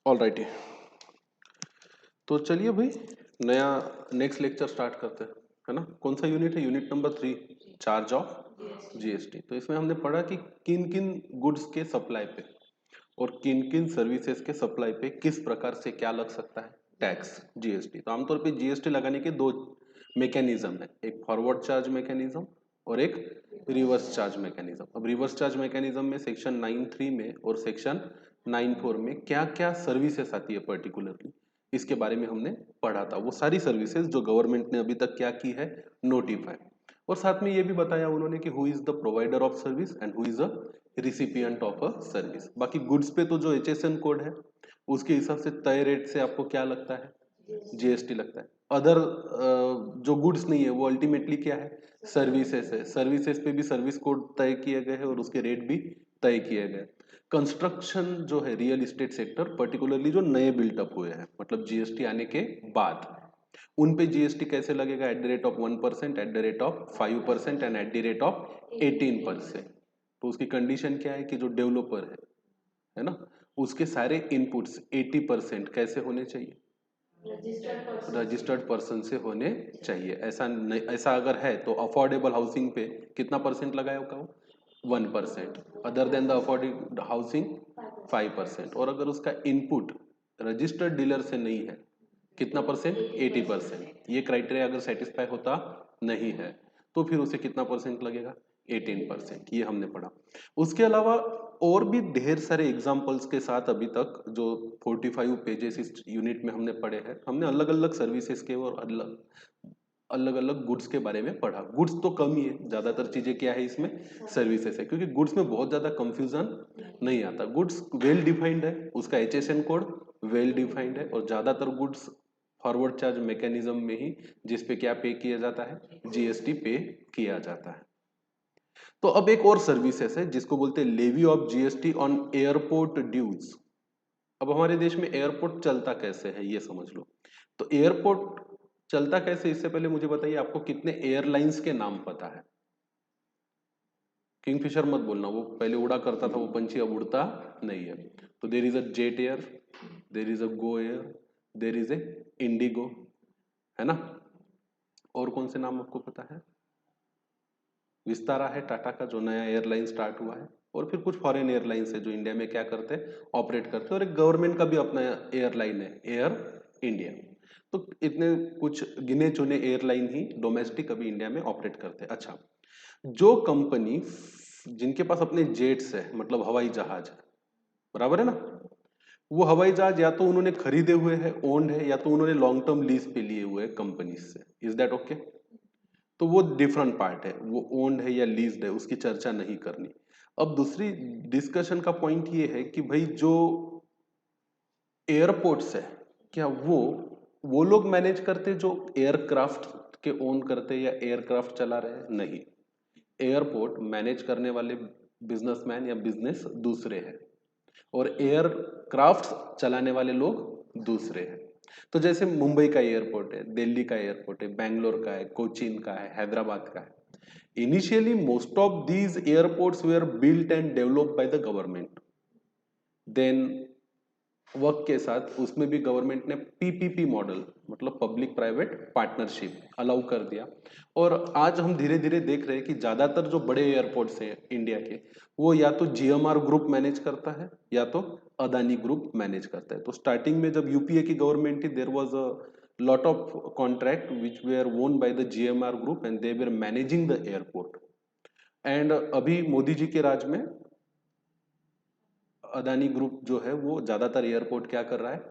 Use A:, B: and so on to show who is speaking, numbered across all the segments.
A: All righty. तो चलिए भाई, नया नेक्स्ट लेक्चर स्टार्ट करते हैं, है ना। कौन सा यूनिट है? Unit number 3, charge of GST. तो इसमें हमने पढ़ा कि किन किन गुड्स के सप्लाई पे और किन किन सर्विसेज के सप्लाई पे किस प्रकार से क्या लग सकता है, टैक्स, जीएसटी। तो आमतौर पे जीएसटी लगाने के दो मैकेनिज्म है, एक फॉरवर्ड चार्ज मैकेनिज्म और एक रिवर्स चार्ज मैकेनिज्म। अब रिवर्स चार्ज मैकेनिज्म में सेक्शन 9(3) में और सेक्शन 9(4) में क्या क्या सर्विसेज आती है पर्टिकुलरली, इसके बारे में हमने पढ़ा था। वो सारी सर्विसेज जो गवर्नमेंट ने अभी तक क्या की है, नोटिफाई। और साथ में ये भी बताया उन्होंने कि who is the provider of service and who is the recipient of a service. बाकी गुड्स पे तो जो एचएसएन कोड है उसके हिसाब से तय रेट से आपको क्या लगता है, जीएसटी लगता है। अदर जो गुड्स नहीं है वो अल्टीमेटली क्या है, सर्विसेज है। सर्विसेज पे भी सर्विस कोड तय किए गए हैं और उसके रेट भी तय किए गए। कंस्ट्रक्शन जो है, रियल एस्टेट सेक्टर पर्टिकुलरली जो नए बिल्टअप हुए हैं, मतलब जीएसटी आने के बाद, उन पे जीएसटी कैसे लगेगा, at the rate of 1%, at the rate of 5% and at the rate of 18%। तो उसकी कंडीशन क्या है कि जो डेवलपर है ना, उसके सारे इनपुट्स 80% कैसे होने चाहिए, रजिस्टर्ड पर्सन से होने चाहिए। ऐसा नहीं, ऐसा अगर है तो अफोर्डेबल हाउसिंग पे कितना परसेंट लगाया होगा वो, 1%। Other than the affordable housing 5%। और अगर उसका इनपुट रजिस्टर्ड डीलर से नहीं है, कितना परसेंट, 80%। ये क्राइटेरिया अगर सेटिस्फाई होता नहीं है तो फिर उसे कितना परसेंट लगेगा, 18%। ये हमने पढ़ा। उसके अलावा और भी ढेर सारे एग्जाम्पल्स के साथ अभी तक जो 45 पेजेस इस यूनिट में हमने पढ़े हैं, हमने अलग अलग सर्विसेज के और अलग अलग अलग गुड्स के बारे में पढ़ा। गुड्स तो कम ही है, ज्यादातर चीजें क्या है इसमें, सर्विसेज है, क्योंकि गुड्स में बहुत ज्यादा कंफ्यूजन नहीं आता। गुड्स वेल डिफाइंड है, उसका एचएसएन कोड वेल डिफाइंड है, और ज्यादातर गुड्स फॉरवर्ड चार्ज मैकेनिज्म में ही, जिसपे क्या पे किया जाता है, जीएसटी पे किया जाता है। तो अब एक और सर्विसेज है जिसको बोलते हैं levy of GST on airport dues. अब हमारे देश में एयरपोर्ट चलता कैसे है ये समझ लो। तो एयरपोर्ट चलता कैसे, इससे पहले मुझे बताइए आपको कितने एयरलाइंस के नाम पता है। किंगफिशर मत बोलना, वो पहले उड़ा करता था वो पंछी, अब उड़ता नहीं है। तो there is a jet air, there is a Go Air, there is a Indigo, है ना। और कौन से नाम आपको पता है, विस्तारा है टाटा का जो नया एयरलाइन स्टार्ट हुआ है, और फिर कुछ फॉरेन एयरलाइंस है जो इंडिया में क्या करते हैं, ऑपरेट करते हैं, और एक गवर्नमेंट का भी अपना एयरलाइन है, एयर इंडिया। तो इतने कुछ गिने चुने एयरलाइन ही डोमेस्टिक अभी इंडिया में ऑपरेट करते हैं। अच्छा, जो कंपनी जिनके पास अपने जेट्स है, मतलब हवाई जहाज है, बराबर है ना, वो हवाई जहाज या तो उन्होंने खरीदे हुए हैं, ओन्ड है, या तो उन्होंने लॉन्ग टर्म लीज पे लिए हुए हैं कंपनी से। Is that okay? तो वो डिफरेंट पार्ट है, वो ओन्ड है या लीज्ड है, उसकी चर्चा नहीं करनी। अब दूसरी डिस्कशन का पॉइंट ये है कि भाई जो एयरपोर्ट्स है, क्या वो लोग मैनेज करते जो एयरक्राफ्ट के ओन करते या एयरक्राफ्ट चला रहे हैं? नहीं, एयरपोर्ट मैनेज करने वाले बिजनेसमैन या बिजनेस दूसरे हैं, और एयरक्राफ्ट चलाने वाले लोग दूसरे हैं। तो जैसे मुंबई का एयरपोर्ट है, दिल्ली का एयरपोर्ट है, बैंगलोर का है, कोचीन का है, हैदराबाद का है। Initially, most of these airports were built and developed by the government. Then वक्त के साथ उसमें भी गवर्नमेंट ने पीपीपी मॉडल, मतलब पब्लिक प्राइवेट पार्टनरशिप, अलाउ कर दिया। और आज हम धीरे धीरे देख रहे हैं कि ज्यादातर जो बड़े एयरपोर्ट्स हैं इंडिया के, वो या तो जीएमआर ग्रुप मैनेज करता है या तो अदानी ग्रुप मैनेज करता है। तो स्टार्टिंग में जब यूपीए की गवर्नमेंट थी, there was a lot of contract which were won by the GMR group and they were managing the airport. And अभी मोदी जी के राज में अदानी ग्रुप जो है वो ज्यादातर एयरपोर्ट क्या कर रहा है,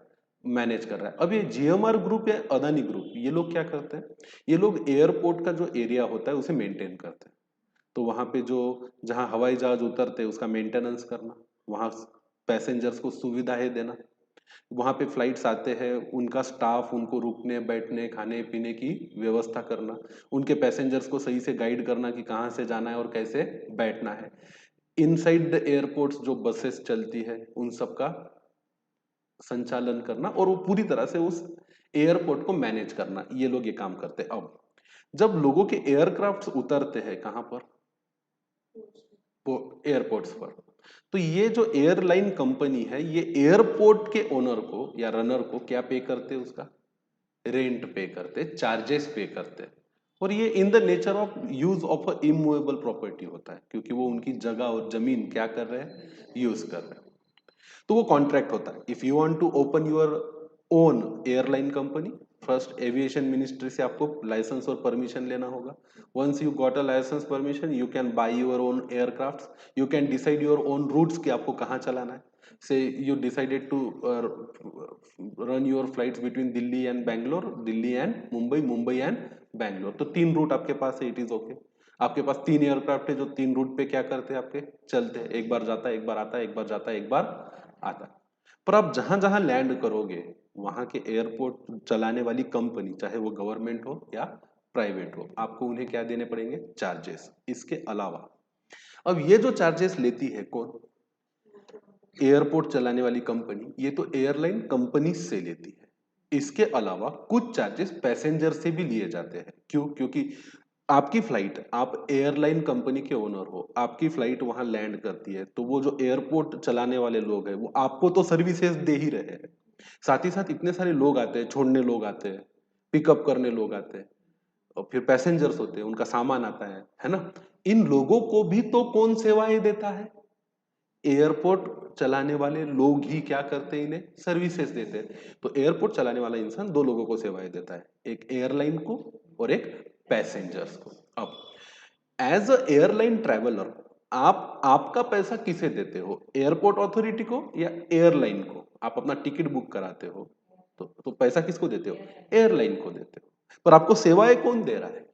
A: मैनेज कर रहा है। अब ये जीएमआर ग्रुप या अदानी ग्रुप, ये लोग क्या करते हैं, ये लोग एयरपोर्ट का जो एरिया होता है उसे मेंटेन करते हैं। तो वहां पे जो, जहां हवाई जहाज उतरते हैं उसका मेंटेनेंस करना, वहां पैसेंजर्स को सुविधाएं देना, वहां पे फ्लाइट्स आते हैं उनका स्टाफ उनको रुकने बैठने खाने पीने की व्यवस्था करना, उनके पैसेंजर्स को सही से गाइड करना कि कहाँ से जाना है और कैसे बैठना है। इनसाइड द एयरपोर्ट्स जो बसेस चलती है उन सब का संचालन करना, और वो पूरी तरह से उस एयरपोर्ट को मैनेज करना, ये लोग ये काम करते हैं। अब जब लोगों के एयरक्राफ्ट उतरते हैं कहाँ पर, एयरपोर्ट्स पर, तो ये जो एयरलाइन कंपनी है ये एयरपोर्ट के ओनर को या रनर को क्या पे करते हैं, उसका रेंट पे करते, चार्जेस पे करते। और ये in the nature of use of a immovable property होता है, क्योंकि वो उनकी जगह और जमीन क्या कर रहे हैं, यूज कर रहे हैं। तो वो कॉन्ट्रैक्ट होता है। If you want to open your own airline company, first aviation ministry से आपको लाइसेंस और परमिशन लेना होगा। Once you got a licence permission, you can buy your own aircraft, you can decide your own routes कि आपको कहाँ चलाना है। Say you decided to run your flights between Delhi and Bangalore, Delhi and Mumbai, Mumbai and Bangalore. तो 3 root आपके पास है, इट इज ओके। आपके पास 3 aircraft है जो 3 रूट पे क्या करते हैं, आपके चलते हैं। एक बार जाता है, एक बार आता है, एक बार जाता है, एक बार आता है। पर आप जहां जहां लैंड करोगे वहां के एयरपोर्ट चलाने वाली कंपनी, चाहे वो गवर्नमेंट हो या प्राइवेट हो, आपको उन्हें क्या देने पड़ेंगे, चार्जेस। इसके अलावा अब ये जो चार्जेस लेती है कौन, एयरपोर्ट चलाने वाली कंपनी, ये तो एयरलाइन कंपनी से लेती है। इसके अलावा कुछ चार्जेस पैसेंजर से भी लिए जाते हैं। क्यों? क्योंकि आपकी फ्लाइट, आप एयरलाइन कंपनी के ओनर हो, आपकी फ्लाइट वहां लैंड करती है, तो वो जो एयरपोर्ट चलाने वाले लोग हैं वो आपको तो सर्विसेज दे ही रहे हैं। साथ ही साथ इतने सारे लोग आते हैं, छोड़ने लोग आते हैं, पिकअप करने लोग आते हैं, और फिर पैसेंजर्स होते हैं, उनका सामान आता है ना। इन लोगों को भी तो कौन सेवाएं देता है, एयरपोर्ट चलाने वाले लोग ही क्या करते हैं, इन्हें सर्विसेज देते हैं। तो एयरपोर्ट चलाने वाला इंसान 2 लोगों को सेवाएं देता है, एक एयरलाइन को और एक पैसेंजर्स को। अब एज अ एयरलाइन ट्रैवलर, आप आपका पैसा किसे देते हो, एयरपोर्ट अथॉरिटी को या एयरलाइन को? आप अपना टिकट बुक कराते हो तो पैसा किसको देते हो, एयरलाइन को देते हो। पर आपको सेवाएं कौन दे रहा है,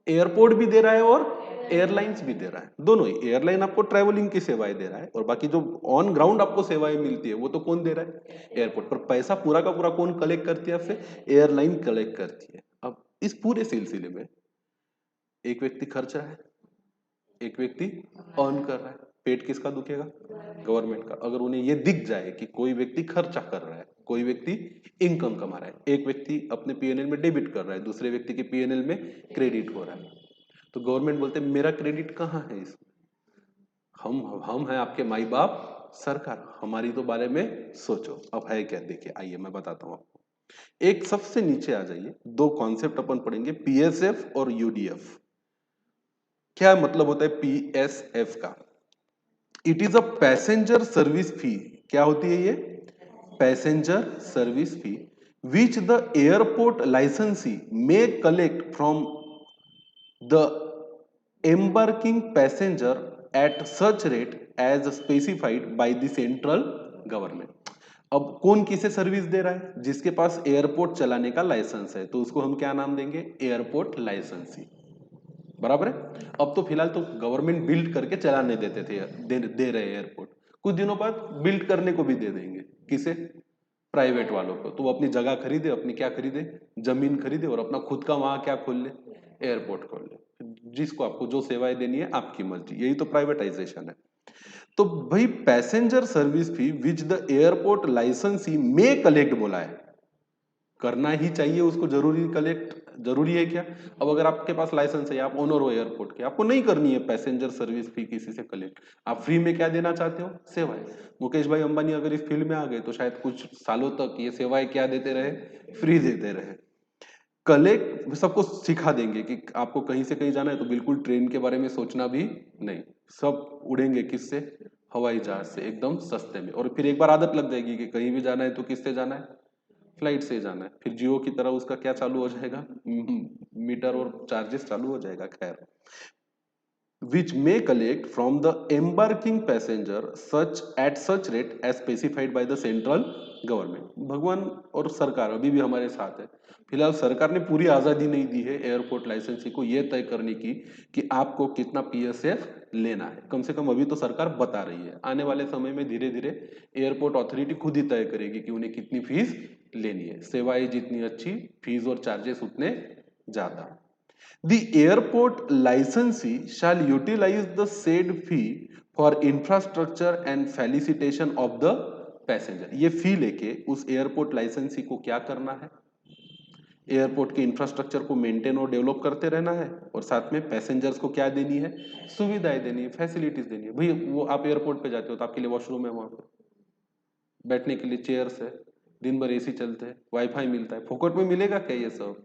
A: एयरपोर्ट भी दे रहा है और एयरलाइंस भी दे रहा है, दोनों ही। एयरलाइन आपको ट्रैवलिंग की सेवाएं दे रहा है, और बाकी जो ऑन ग्राउंड आपको सेवाएं मिलती है वो तो कौन दे रहा है, एयरपोर्ट। पर पैसा पूरा का पूरा कौन कलेक्ट करती है आपसे, एयरलाइन कलेक्ट करती है। अब इस पूरे सिलसिले में एक व्यक्ति खर्च रहा है, एक व्यक्ति अर्न कर रहा है। पेट किसका दुखेगा, गवर्नमेंट का। अगर उन्हें ये दिख जाए कि कोई व्यक्ति खर्चा कर रहा है, कोई व्यक्ति इनकम कमा रहा है, एक व्यक्ति अपने पीएनएल में डेबिट कर रहा है, दूसरे व्यक्ति के पीएनएल में क्रेडिट हो रहा है, तो गवर्नमेंट बोलते हैं मेरा क्रेडिट कहाँ है इसमें, हम हैं आपके माई बाप सरकार, हमारी तो बारे में सोचो। अब है क्या, देखिए आइए मैं बताता हूँ आपको। एक सबसे नीचे आ जाइए, 2 कॉन्सेप्ट अपन पढ़ेंगे, पीएसएफ और यूडीएफ। क्या मतलब होता है पीएसएफ का, it is a passenger service fee. क्या होती है ये, passenger service fee which the airport licensee may collect from the embarking passenger at such rate as specified by the central government। अब कौन किसे सर्विस दे रहा है, जिसके पास एयरपोर्ट चलाने का लाइसेंस है, तो उसको हम क्या नाम देंगे, एयरपोर्ट लाइसेंसी। बराबर है। अब तो फिलहाल तो गवर्नमेंट बिल्ड करके चलाने देते थे, दे रहे एयरपोर्ट, कुछ दिनों बाद बिल्ड करने को भी दे देंगे, किसे, प्राइवेट वालों को। तो वो अपनी जगह खरीदे, अपनी क्या खरीदे, जमीन खरीदे, और अपना खुद का वहां क्या खोल ले, एयरपोर्ट खोल ले। जिसको आपको जो सेवाएं देनी है आपकी मर्जी, यही तो प्राइवेटाइजेशन है। तो भाई passenger service fee which the airport लाइसेंसी में कलेक्ट बोला है, करना ही चाहिए उसको, जरूरी कलेक्ट, जरूरी है क्या। अब अगर आपके पास लाइसेंस है, आप ओनर हो एयरपोर्ट के, आपको नहीं करनी है पैसेंजर सर्विस फी किसी से कलेक्ट, आप फ्री में क्या देना चाहते हो, सेवाएं। मुकेश भाई अंबानी अगर इस फील्ड में आ गए तो शायद कुछ सालों तक ये सेवाएं क्या देते रहे, फ्री देते रहे। कलेक्ट सबको सिखा देंगे कि आपको कहीं से कहीं जाना है तो बिल्कुल ट्रेन के बारे में सोचना भी नहीं, सब उड़ेंगे किससे, हवाई जहाज से, एकदम सस्ते में। और फिर एक बार आदत लग जाएगी कि कहीं भी जाना है तो किससे जाना है, फ्लाइट से जाना है। फिर जियो की तरह उसका क्या चालू हो जाएगा, मीटर और चार्जेस चालू हो जाएगा। खैर, which may collect from the embarking passenger such at such rate as specified by the central government। भगवान और सरकार अभी भी हमारे साथ है। फिलहाल सरकार ने पूरी आजादी नहीं दी है एयरपोर्ट लाइसेंसी को ये तय करने की कि आपको कितना पीएसएफ लेना है। कम से कम अभी तो सरकार बता रही है, आने वाले समय में धीरे धीरे एयरपोर्ट अथॉरिटी खुद ही तय करेगी कि उन्हें कितनी फीस लेनी है। सेवाएं जितनी अच्छी, फीस और चार्जेस उतने ज्यादा। The airport licensee shall utilize the said fee for infrastructure and facilitation of the passenger। ये फी लेके उस एयरपोर्ट लाइसेंसी को क्या करना है, एयरपोर्ट के इंफ्रास्ट्रक्चर को मेंटेन और डेवलप करते रहना है, और साथ में पैसेंजर्स को क्या देनी है, सुविधाएं देनी है, फैसिलिटीज देनी है। भाई वो आप एयरपोर्ट पे जाते हो तो आपके लिए वॉशरूम है, वहां पे बैठने के लिए चेयर्स है, दिन भर एसी चलते हैं, वाईफाई मिलता है, फोकट में मिलेगा क्या ये सब?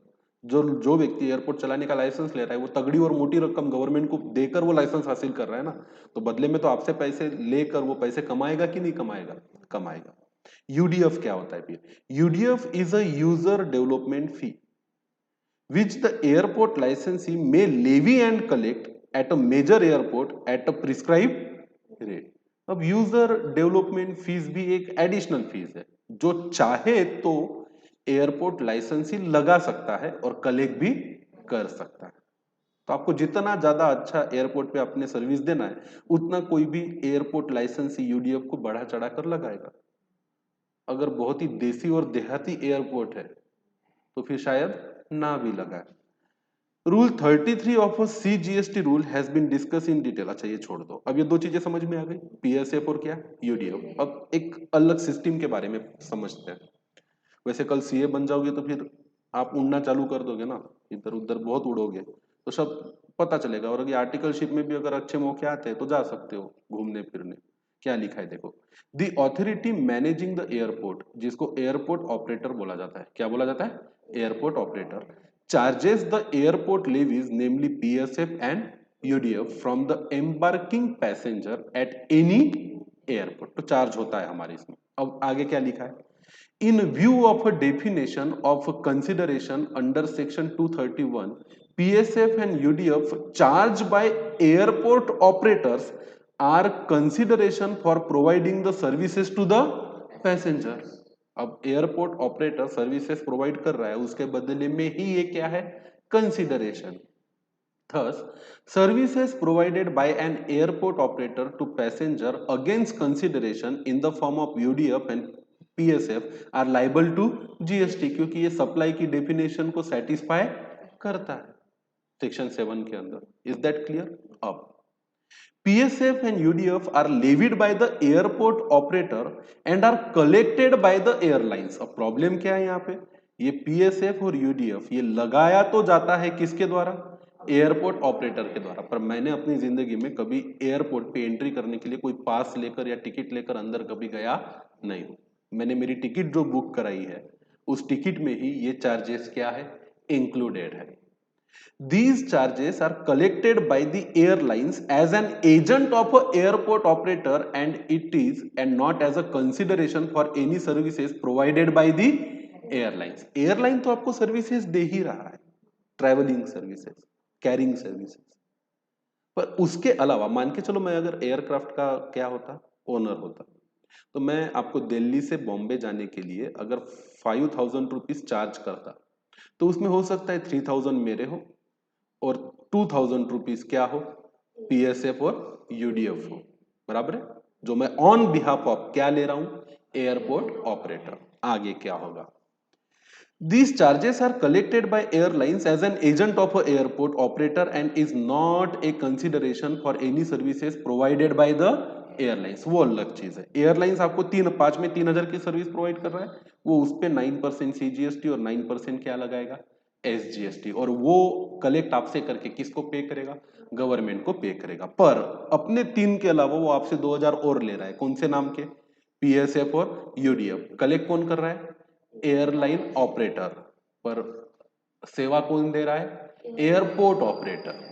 A: जो जो व्यक्ति एयरपोर्ट चलाने का लाइसेंस ले रहा है वो तगड़ी और मोटी रकम गवर्नमेंट को देकर वो लाइसेंस हासिल कर रहा है ना, तो बदले में तो आपसे पैसे लेकर वो पैसे कमाएगा कि नहीं कमाएगा? कमाएगा। यूडीएफ क्या होता है फिर? UDF is a user development fee which the airport licensee may levy and collect at a major airport at a prescribed rate। अब यूजर डेवलपमेंट फीस भी एक एडिशनल फीस है जो चाहे तो एयरपोर्ट लाइसेंसी लगा सकता है और कलेक्ट भी कर सकता है। तो आपको जितना ज्यादा अच्छा एयरपोर्ट पे अपने सर्विस देना है उतना कोई भी एयरपोर्ट लाइसेंसी यूडीएफ को बढ़ा चढ़ा कर लगाएगा। अगर बहुत ही देसी और देहाती एयरपोर्ट है तो फिर शायद ना भी लगाए। Rule 33 of CGST rule has been discuss in detail. अच्छा ये छोड़ दो, अब ये दो चीजें समझ में आ गई, पीएसएफ और क्या, यूडीएफ। अब एक अलग सिस्टम के बारे में समझते हैं। वैसे कल सीए बन जाओगे तो फिर आप उड़ना चालू कर दोगे ना, इधर उधर बहुत उड़ोगे तो सब पता चलेगा। और अगर आर्टिकलशिप में भी अगर अच्छे मौके आते हैं तो जा सकते हो घूमने फिरने। क्या लिखा है देखो, the authority managing the airport, जिसको एयरपोर्ट ऑपरेटर बोला जाता है, क्या बोला जाता है? Airport operator charges the airport levies namely PSF and UDF from the embarking passenger at any airport। तो चार्ज होता है हमारे इसमें। अब आगे क्या लिखा है, in view of a definition of consideration under section 231, PSF and UDF charged by airport operators are consideration for providing the services to the passenger। अब एयरपोर्ट ऑपरेटर सर्विसेज प्रोवाइड कर रहा है, उसके बदले में ही ये क्या है, consideration. Thus, services provided by an airport operator to passenger against consideration in the form of UDF and PSF are liable to GST, क्योंकि ये सप्लाई की डेफिनेशन को सेटिस्फाई करता है सेक्शन 7 के अंदर। Is that clear? अब PSF and UDF are levied by the airport operator and are collected by the airlines। अब प्रॉब्लम क्या है यहाँ पे, ये PSF और UDF ये लगाया तो जाता है किसके द्वारा, एयरपोर्ट ऑपरेटर के द्वारा। पर मैंने अपनी जिंदगी में कभी एयरपोर्ट पे एंट्री करने के लिए कोई पास लेकर या टिकट लेकर अंदर कभी गया नहीं हूं। मैंने मेरी टिकट जो बुक कराई है उस टिकट में ही ये चार्जेस क्या है, इंक्लूडेड है। These charges are collected by the airlines as an agent of an airport operator and it is and not as a consideration for any services provided by the airlines। Airline तो आपको services दे ही रहा है, travelling services, carrying services, पर उसके अलावा मान के चलो मैं अगर एयरक्राफ्ट का क्या होता, ओनर होता, तो मैं आपको दिल्ली से बॉम्बे जाने के लिए अगर 5000 रुपीज चार्ज करता तो उसमें हो सकता है 3000 मेरे हो और 2000 रुपीज क्या हो, पीएसएफ और यूडीएफ हो। बराबर है, जो मैं ऑन बिहाफ ऑफ क्या ले रहा हूं, एयरपोर्ट ऑपरेटर। आगे क्या होगा, these charges are collected by airlines as an agent of an airport operator and is not a consideration for any services provided by the airlines. वो अलग चीज है, एयरलाइंस आपको 5 में 3000 की सर्विस प्रोवाइड कर रहा है, वो उस पे 9% सीजीएसटी और 9% क्या लगाएगा, एसजीएसटी, और वो कलेक्ट आपसे करके किसको पे करेगा, गवर्नमेंट को पे करेगा। पर अपने 3 के अलावा वो आपसे 2000 और ले रहा है, कौन से नाम के, पीएसएफ और यूडीएफ। कलेक्ट कौन कर रहा है, एयरलाइन ऑपरेटर, पर सेवा कौन दे रहा है, airport operator.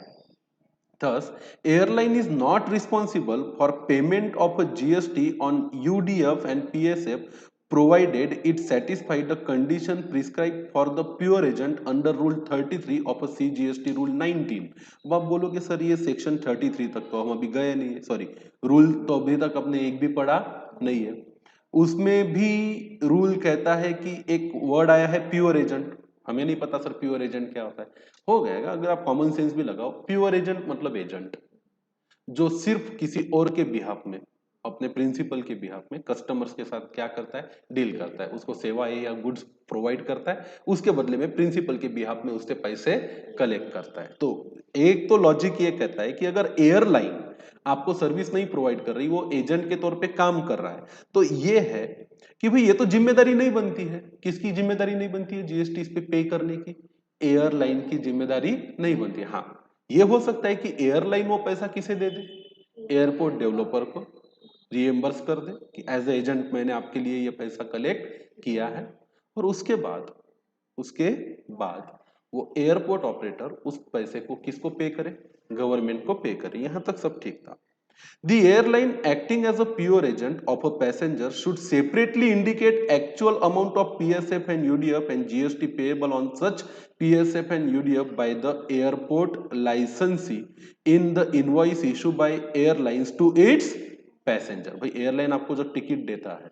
A: Thus, airline is not responsible for payment of a GST on UDF and PSF provided it satisfy the condition prescribed for the pure agent under Rule 33 of a CGST Rule 19। अब आप बोलोगे sir ये section 33 तक तो हम अभी गए नहीं है, सॉरी रूल तो अभी तक अपने एक भी पढ़ा नहीं है। उसमें भी रूल कहता है कि एक वर्ड आया है प्योर एजेंट, हमें नहीं पता सर प्योर एजेंट क्या होता है, हो गएगा अगर आप कॉमन सेंस भी लगाओ। प्योर एजेंट मतलब एजेंट जो सिर्फ किसी और के बिहाफ में अपने प्रिंसिपल के बिहाफ में कस्टमर्स के साथ क्या करता है, डील करता है, उसको सेवाएं या गुड्स प्रोवाइड करता है, उसके बदले में प्रिंसिपल के बिहाफ में उससे पैसे कलेक्ट करता है। तो एक तो लॉजिक ये कहता है कि अगर एयरलाइन आपको सर्विस नहीं प्रोवाइड कर रही, वो एजेंट के तौर पे काम कर रहा है, तो ये है कि भाई ये तो जिम्मेदारी नहीं बनती है। किसकी जिम्मेदारी नहीं बनती है जीएसटी इस पे पे करने की? एयरलाइन की जिम्मेदारी नहीं बनती है। हाँ, ये हो सकता है कि एयरलाइन वो पैसा किसे दे दे, एयरपोर्ट डेवलपर को रिएम्बर्स कर दे कि एज ए एजेंट मैंने आपके लिए ये पैसा कलेक्ट किया है, और उसके बाद वो एयरपोर्ट ऑपरेटर उस पैसे को किसको पे करे, गवर्नमेंट को पे करे। यहां तक सब ठीक था। The airline acting as a pure agent of a passenger should separately indicate actual amount of PSF and UDF and GST payable on such PSF and UDF by the airport licensee in the invoice issued by airlines to its passenger। भाई airline आपको जो ticket देता है,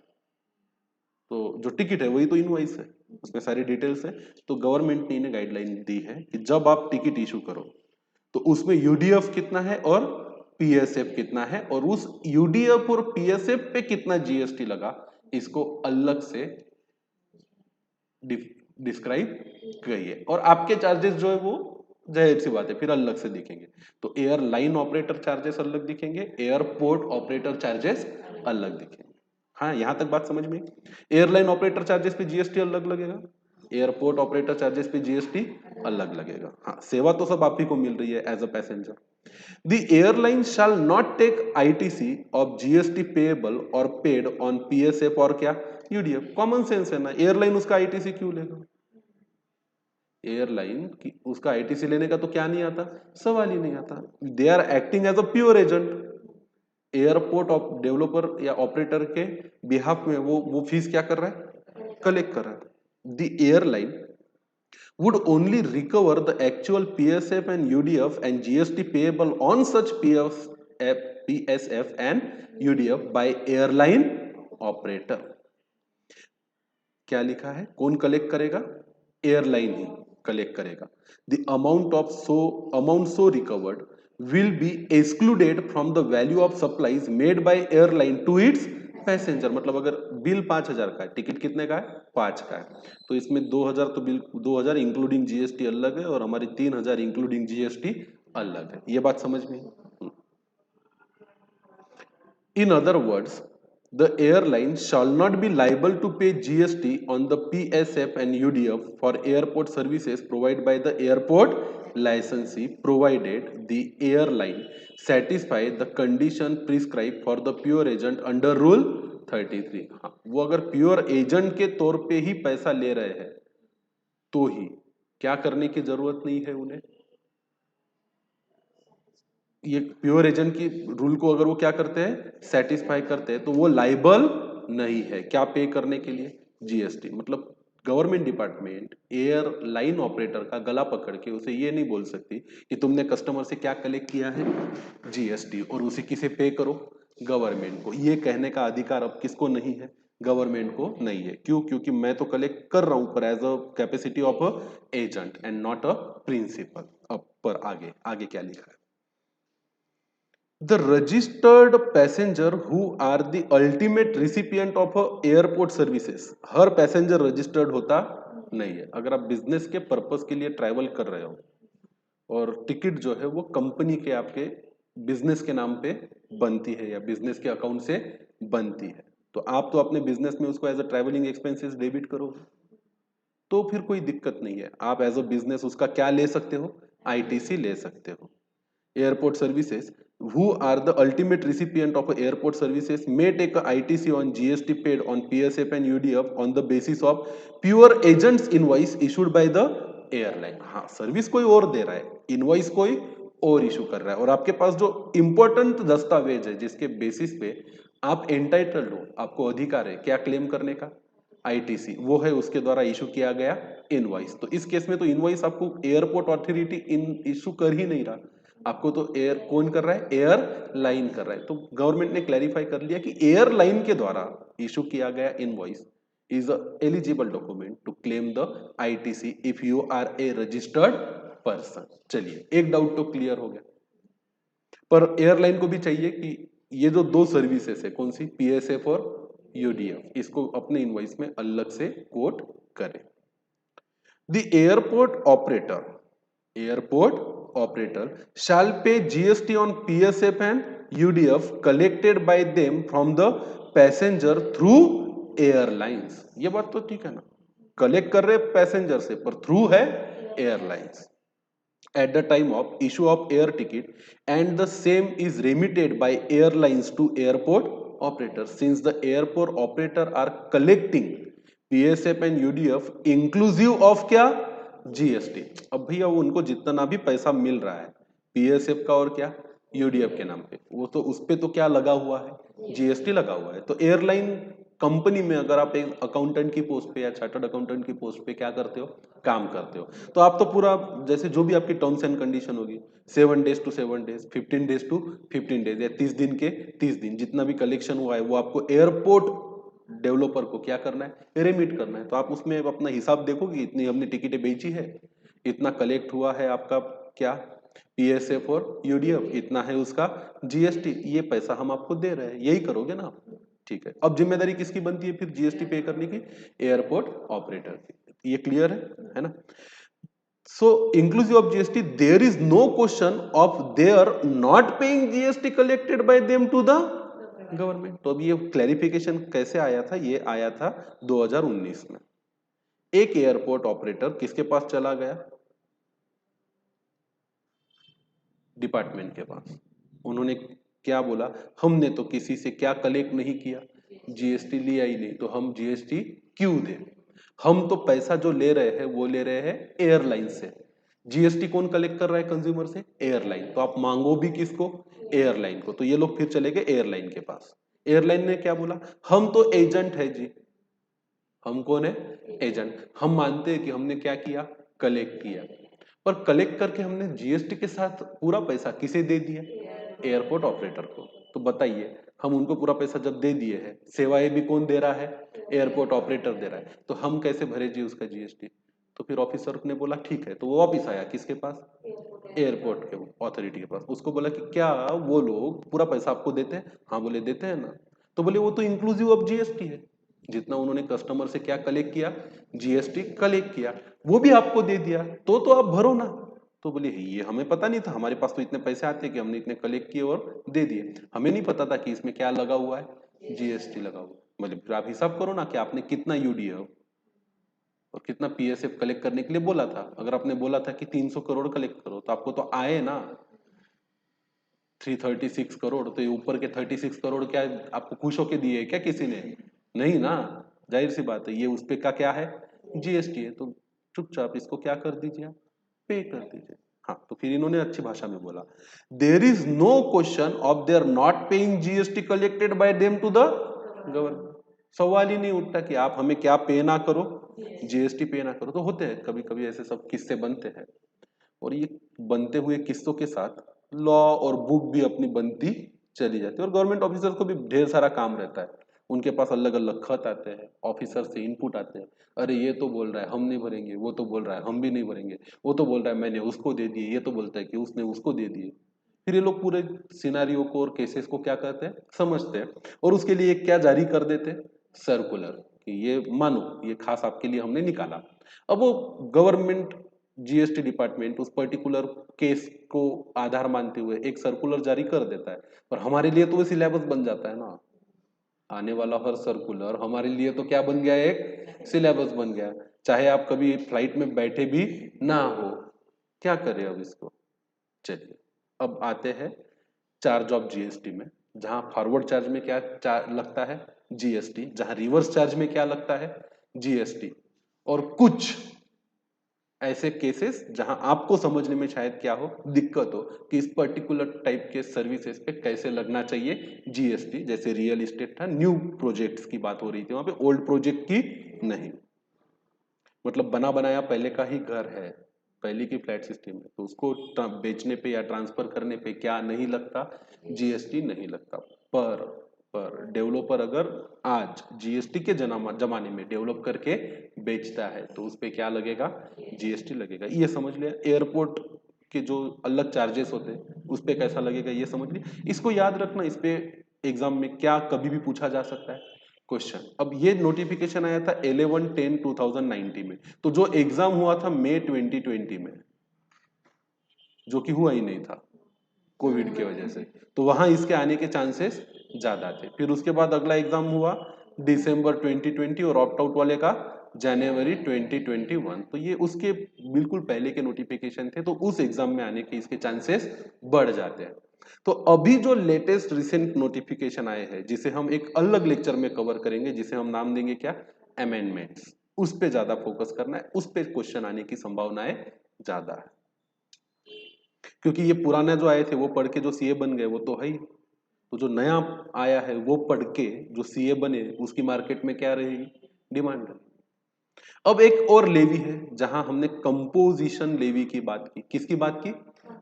A: तो जो ticket है वही तो इनवॉइस है, उसमें सारी डिटेल्स है। तो गवर्नमेंट ने इन्हें गाइडलाइन दी है कि जब आप टिकट इशू करो तो उसमें यूडीएफ कितना है और पीएसएफ कितना है, और उस यूडीएफ और पीएसएफ पे कितना जीएसटी लगा, इसको अलग से डिस्क्राइब करिए। और आपके चार्जेस जो है वो जाहिर सी बात है फिर अलग से दिखेंगे। तो एयरलाइन ऑपरेटर चार्जेस अलग दिखेंगे, एयरपोर्ट ऑपरेटर चार्जेस अलग दिखेंगे। हाँ, यहां तक बात समझ में? एयरलाइन ऑपरेटर चार्जेस पे जीएसटी अलग लगेगा, एयरपोर्ट ऑपरेटर चार्जेस पे जीएसटी अलग लगेगा। हाँ, सेवा तो सब आप ही को मिल रही है as a passenger. The airline shall not take ITC of GST payable or paid on PSF और क्या UDF। कॉमन सेंस है ना, एयरलाइन उसका आईटीसी क्यों लेगा? एयरलाइन की उसका आईटीसी लेने का तो क्या नहीं आता, सवाल ही नहीं आता। They are acting as a pure agent, airport of developer या ऑपरेटर के बिहाफ में वो फीस क्या कर रहा है, कलेक्ट कर रहा है। The airline would only recover the actual PSF and UDF and GST payable on such PSF and UDF by airline operator। क्या लिखा है, कौन कलेक्ट करेगा? एयरलाइन ही कलेक्ट करेगा। The amount so recovered will be excluded from the value of supplies made by airline to its passenger. मतलब अगर bill 5,000 का है, टिकट कितने का है, 5 का है, तो इसमें 2,000 तो बिल 2,000 इंक्लूडिंग जीएसटी अलग है, और हमारी 3,000 इंक्लूडिंग जीएसटी अलग है। ये बात समझ में? In other words, the airline shall not be liable to pay GST on the PSF and UDF for airport services provided by the airport licensee, provided the airline satisfy the condition prescribed for the pure agent under Rule 33। हाँ, वो अगर pure agent के तौर पे ही पैसा ले रहे हैं तो ही क्या करने की जरूरत नहीं है उन्हें, ये प्योर एजेंट की रूल को अगर वो क्या करते हैं, सेटिस्फाई करते हैं, तो वो लाइबल नहीं है क्या पे करने के लिए, जीएसटी। मतलब गवर्नमेंट डिपार्टमेंट एयरलाइन ऑपरेटर का गला पकड़ के उसे ये नहीं बोल सकती कि तुमने कस्टमर से क्या कलेक्ट किया है, जीएसटी, और उसे किसे पे करो, गवर्नमेंट को। ये कहने का अधिकार अब किसको नहीं है, गवर्नमेंट को नहीं है। क्यों? क्योंकि मैं तो कलेक्ट कर रहा हूं पर as a capacity of a agent and not a principal. अब पर आगे आगे क्या लिखा है, the registered passenger who are the ultimate recipient of a airport services। Her passenger registered होता नहीं है। अगर आप बिजनेस के पर्पस के लिए ट्रैवल कर रहे हो और टिकट जो है वो कंपनी के आपके बिजनेस के नाम पे बनती है या बिजनेस के अकाउंट से बनती है, तो आप तो अपने बिजनेस में उसको as a travelling expenses debit करोगे, तो फिर कोई दिक्कत नहीं है। आप एज अ बिजनेस उसका क्या ले सकते हो, आईटीसी ले सकते हो। Airport services who are the ultimate recipient of airport services may take a ITC on GST paid on PSF and UDF on the basis of pure agents invoice issued by the airline। हाँ, service कोई और दे रहा है, invoice कोई और issue कर रहा है, और आपके पास जो इंपॉर्टेंट दस्तावेज है जिसके बेसिस पे आप एंटाइटल्ड हो, आपको अधिकार है क्या क्लेम करने का, आईटीसी, वो है उसके द्वारा इशू किया गया इनवॉइस। तो इस केस में तो इनवॉइस आपको एयरपोर्ट अथॉरिटी इन इशू कर ही नहीं रहा, आपको तो एयर कौन कर रहा है, एयरलाइन कर रहा है। तो गवर्नमेंट ने क्लैरिफाई कर लिया कि एयरलाइन के द्वारा इशू किया गया invoice is a eligible document to claim the ITC if you are a registered person. चलिए, एक डाउट तो क्लियर हो गया, पर एयरलाइन को भी चाहिए कि ये जो दो सर्विसेज है कौन सी, पीएसएफ और यूडीएफ, इसको अपने इनवॉइस में अलग से कोट करें। The airport operator shall pay GST on PSF and UDF collected by them from the passenger through airlines। ये बात तो ठीक है ना, कलेक्ट कर रहे पैसेंजर से पर थ्रू है airlines. At the time of issue of air ticket and the same is remitted by airlines to airport operators since the airport operator are collecting PSF and UDF inclusive of क्या, GST. अब भैया उनको जितना भी पैसा मिल रहा है PSF का और क्या, यूडीएफ के नाम पे, वो तो उस पे तो क्या लगा हुआ है, जीएसटी लगा हुआ है। तो एयरलाइन कंपनी में अगर आप एक अकाउंटेंट की पोस्ट पे या चार्टर्ड अकाउंटेंट की पोस्ट पे क्या करते हो, काम करते हो, तो आप तो पूरा जैसे जो भी आपकी टर्म्स एंड कंडीशन होगी 7 days to 7 days, 15 days to 15 days या 30 दिन के 30 दिन जितना भी कलेक्शन हुआ है वो आपको एयरपोर्ट डेवलपर को क्या करना है, रेमिट करना है। तो आप उसमें अपना हिसाब देखोगे, इतनी हमने टिकटें बेची है, इतना कलेक्ट हुआ है आपका क्या, पीएसएफ और यूडीएफ, इतना है उसका जीएसटी, ये पैसा हम आपको दे रहे हैं, यही करोगे ना आप। ठीक है, अब जिम्मेदारी किसकी बनती है फिर जीएसटी पे करने की, एयरपोर्ट ऑपरेटर की। ये क्लियर है ना। So inclusive of GST there is no question of there not paying GST collected by them to the government. तो अब ये क्लैरिफिकेशन कैसे आया था, ये आया था 2019 में। एक एयरपोर्ट ऑपरेटर किसके पास चला गया, डिपार्टमेंट के पास, उन्होंने क्या बोला, हमने तो किसी से क्या कलेक्ट नहीं किया, जीएसटी लिया ही नहीं, तो हम जीएसटी क्यों दें, हम तो पैसा जो ले रहे हैं वो ले रहे हैं एयरलाइन से। जीएसटी कौन कलेक्ट कर रहा है कंज्यूमर से, एयरलाइन, तो आप मांगो भी किसको, एयरलाइन को। तो ये लोग फिर चले गए एयरलाइन के पास। एयरलाइन ने क्या बोला, हम तो एजेंट है जी, हम कौन है, एजेंट, हम मानते हैं कि हमने क्या किया, कलेक्ट किया, पर कलेक्ट करके हमने जीएसटी के साथ पूरा पैसा किसे दे दिया, एयरपोर्ट ऑपरेटर को। तो बताइए, हम उनको पूरा पैसा जब दे दिए हैं, सेवाएं भी कौन दे रहा है, एयरपोर्ट ऑपरेटर दे रहा है, तो हम कैसे भरे जी उसका जीएसटी। तो फिर ऑफिसर ने बोला ठीक है, तो वो वापिस आया किसके पास, एयरपोर्ट के अथॉरिटी के पास। उसको बोला कि क्या वो लोग पूरा पैसा आपको देते हैं, हाँ बोले देते हैं ना। तो बोले वो तो इंक्लूसिव ऑफ जीएसटी है, जितना उन्होंने कस्टमर से क्या कलेक्ट किया, जीएसटी कलेक्ट किया, वो भी आपको दे दिया, तो आप भरो ना। तो बोले ये हमें पता नहीं था, हमारे पास तो इतने पैसे आते कि हमने इतने कलेक्ट किए और दे दिए, हमें नहीं पता था कि इसमें क्या लगा हुआ है, जीएसटी लगा हुआ। मतलब फिर आप हिसाब करो ना कि आपने कितना यूडीएफ और कितना पीएसएफ कलेक्ट करने के लिए बोला था। अगर आपने बोला था कि 300 करोड़ कलेक्ट करो, तो आपको तो आए ना 336 करोड़। तो ये ऊपर के 36 करोड़ क्या आपको खुश होके दिए क्या किसी ने, नहीं ना, जाहिर सी बात है, ये उस पे का क्या है, जीएसटी है, तो चुपचाप इसको क्या कर दीजिए, पे कर दीजिए। हाँ, तो फिर इन्होंने अच्छी भाषा में बोला, there is no question of there not paying GST collected by them to the government. सवाल ही नहीं उठता कि आप हमें क्या पे ना करो, जीएसटी पे ना करो। तो होते हैं कभी कभी ऐसे सब किस्से बनते हैं, और ये बनते हुए किस्सों के साथ लॉ और बुक भी अपनी बनती चली जाती है। और गवर्नमेंट ऑफिसर्स को भी ढेर सारा काम रहता है, उनके पास अलग अलग खत आते हैं, ऑफिसर से इनपुट आते हैं, अरे ये तो बोल रहा है हम नहीं भरेंगे, वो तो बोल रहा है हम भी नहीं भरेंगे, वो तो बोल रहा है मैंने उसको दे दिए, ये तो बोलता है कि उसने उसको दे दिए। फिर ये लोग पूरे सिनारियो को और केसेस को क्या करते हैं, समझते हैं, और उसके लिए क्या जारी कर देते हैं, सर्कुलर, कि ये मानो ये खास आपके लिए हमने निकाला। अब वो गवर्नमेंट जीएसटी डिपार्टमेंट उस पर्टिकुलर केस को आधार मानते हुए एक सर्कुलर जारी कर देता है, पर हमारे लिए तो वो सिलेबस बन जाता है ना, आने वाला हर सर्कुलर हमारे लिए तो क्या बन गया, एक सिलेबस बन गया, चाहे आप कभी फ्लाइट में बैठे भी ना हो। क्या करें अब इसको। चलिए अब आते हैं चार्ज ऑफ जीएसटी में, जहां फॉरवर्ड चार्ज में क्या लगता है, जीएसटी, जहां रिवर्स चार्ज में क्या लगता है, जीएसटी, और कुछ ऐसे केसेस जहां आपको समझने में शायद क्या हो, दिक्कत हो कि इस पर्टिकुलर टाइप के सर्विसेज पे कैसे लगना चाहिए जीएसटी। जैसे रियल एस्टेट था, न्यू प्रोजेक्ट्स की बात हो रही थी, वहां पे ओल्ड प्रोजेक्ट की नहीं, मतलब बना बनाया पहले का ही घर है, पहले की फ्लैट सिस्टम है, तो उसको बेचने पे या ट्रांसफर करने पे क्या नहीं लगता, जीएसटी नहीं लगता। पर डेवलपर अगर आज जीएसटी के जमाने में डेवलप करके बेचता है तो उस पे क्या लगेगा, जीएसटी लगेगा। ये समझ लिया। एयरपोर्ट के जो अलग चार्जेस होते हैं उस पे कैसा लगेगा ये समझ लिया। इसको याद रखना, इस पे एग्जाम में क्या कभी भी पूछा जा सकता है क्वेश्चन। अब ये नोटिफिकेशन आया था 11/10/2019 में, तो जो एग्जाम हुआ था मई 2020 में, जो कि हुआ ही नहीं था कोविड की वजह से, तो वहां इसके आने के चांसेस ज्यादा थे। फिर उसके बाद अगला एग्जाम हुआ दिसंबर 2020 और ऑप्ट आउट वाले का जनवरी 2021, तो ये उसके बिल्कुल पहले के नोटिफिकेशन थे, तो उस एग्जाम में आने के इसके चांसेस बढ़ जाते हैं। तो अभी जो लेटेस्ट रिसेंट नोटिफिकेशन आए हैं, जिसे हम एक अलग लेक्चर में कवर करेंगे, जिसे हम नाम देंगे क्या, अमेंडमेंट्स, उस पे ज्यादा फोकस करना है, उस पे क्वेश्चन आने की संभावनाएं ज्यादा है। क्योंकि ये पुराने जो आए थे वो पढ़ के जो सीए बन गए वो तो है ही, तो जो नया आया है वो पढ़ के जो सीए बने उसकी मार्केट में क्या रहेगी, डिमांड है। अब एक और लेवी है जहां हमने कंपोजिशन लेवी की बात की। किसकी बात की,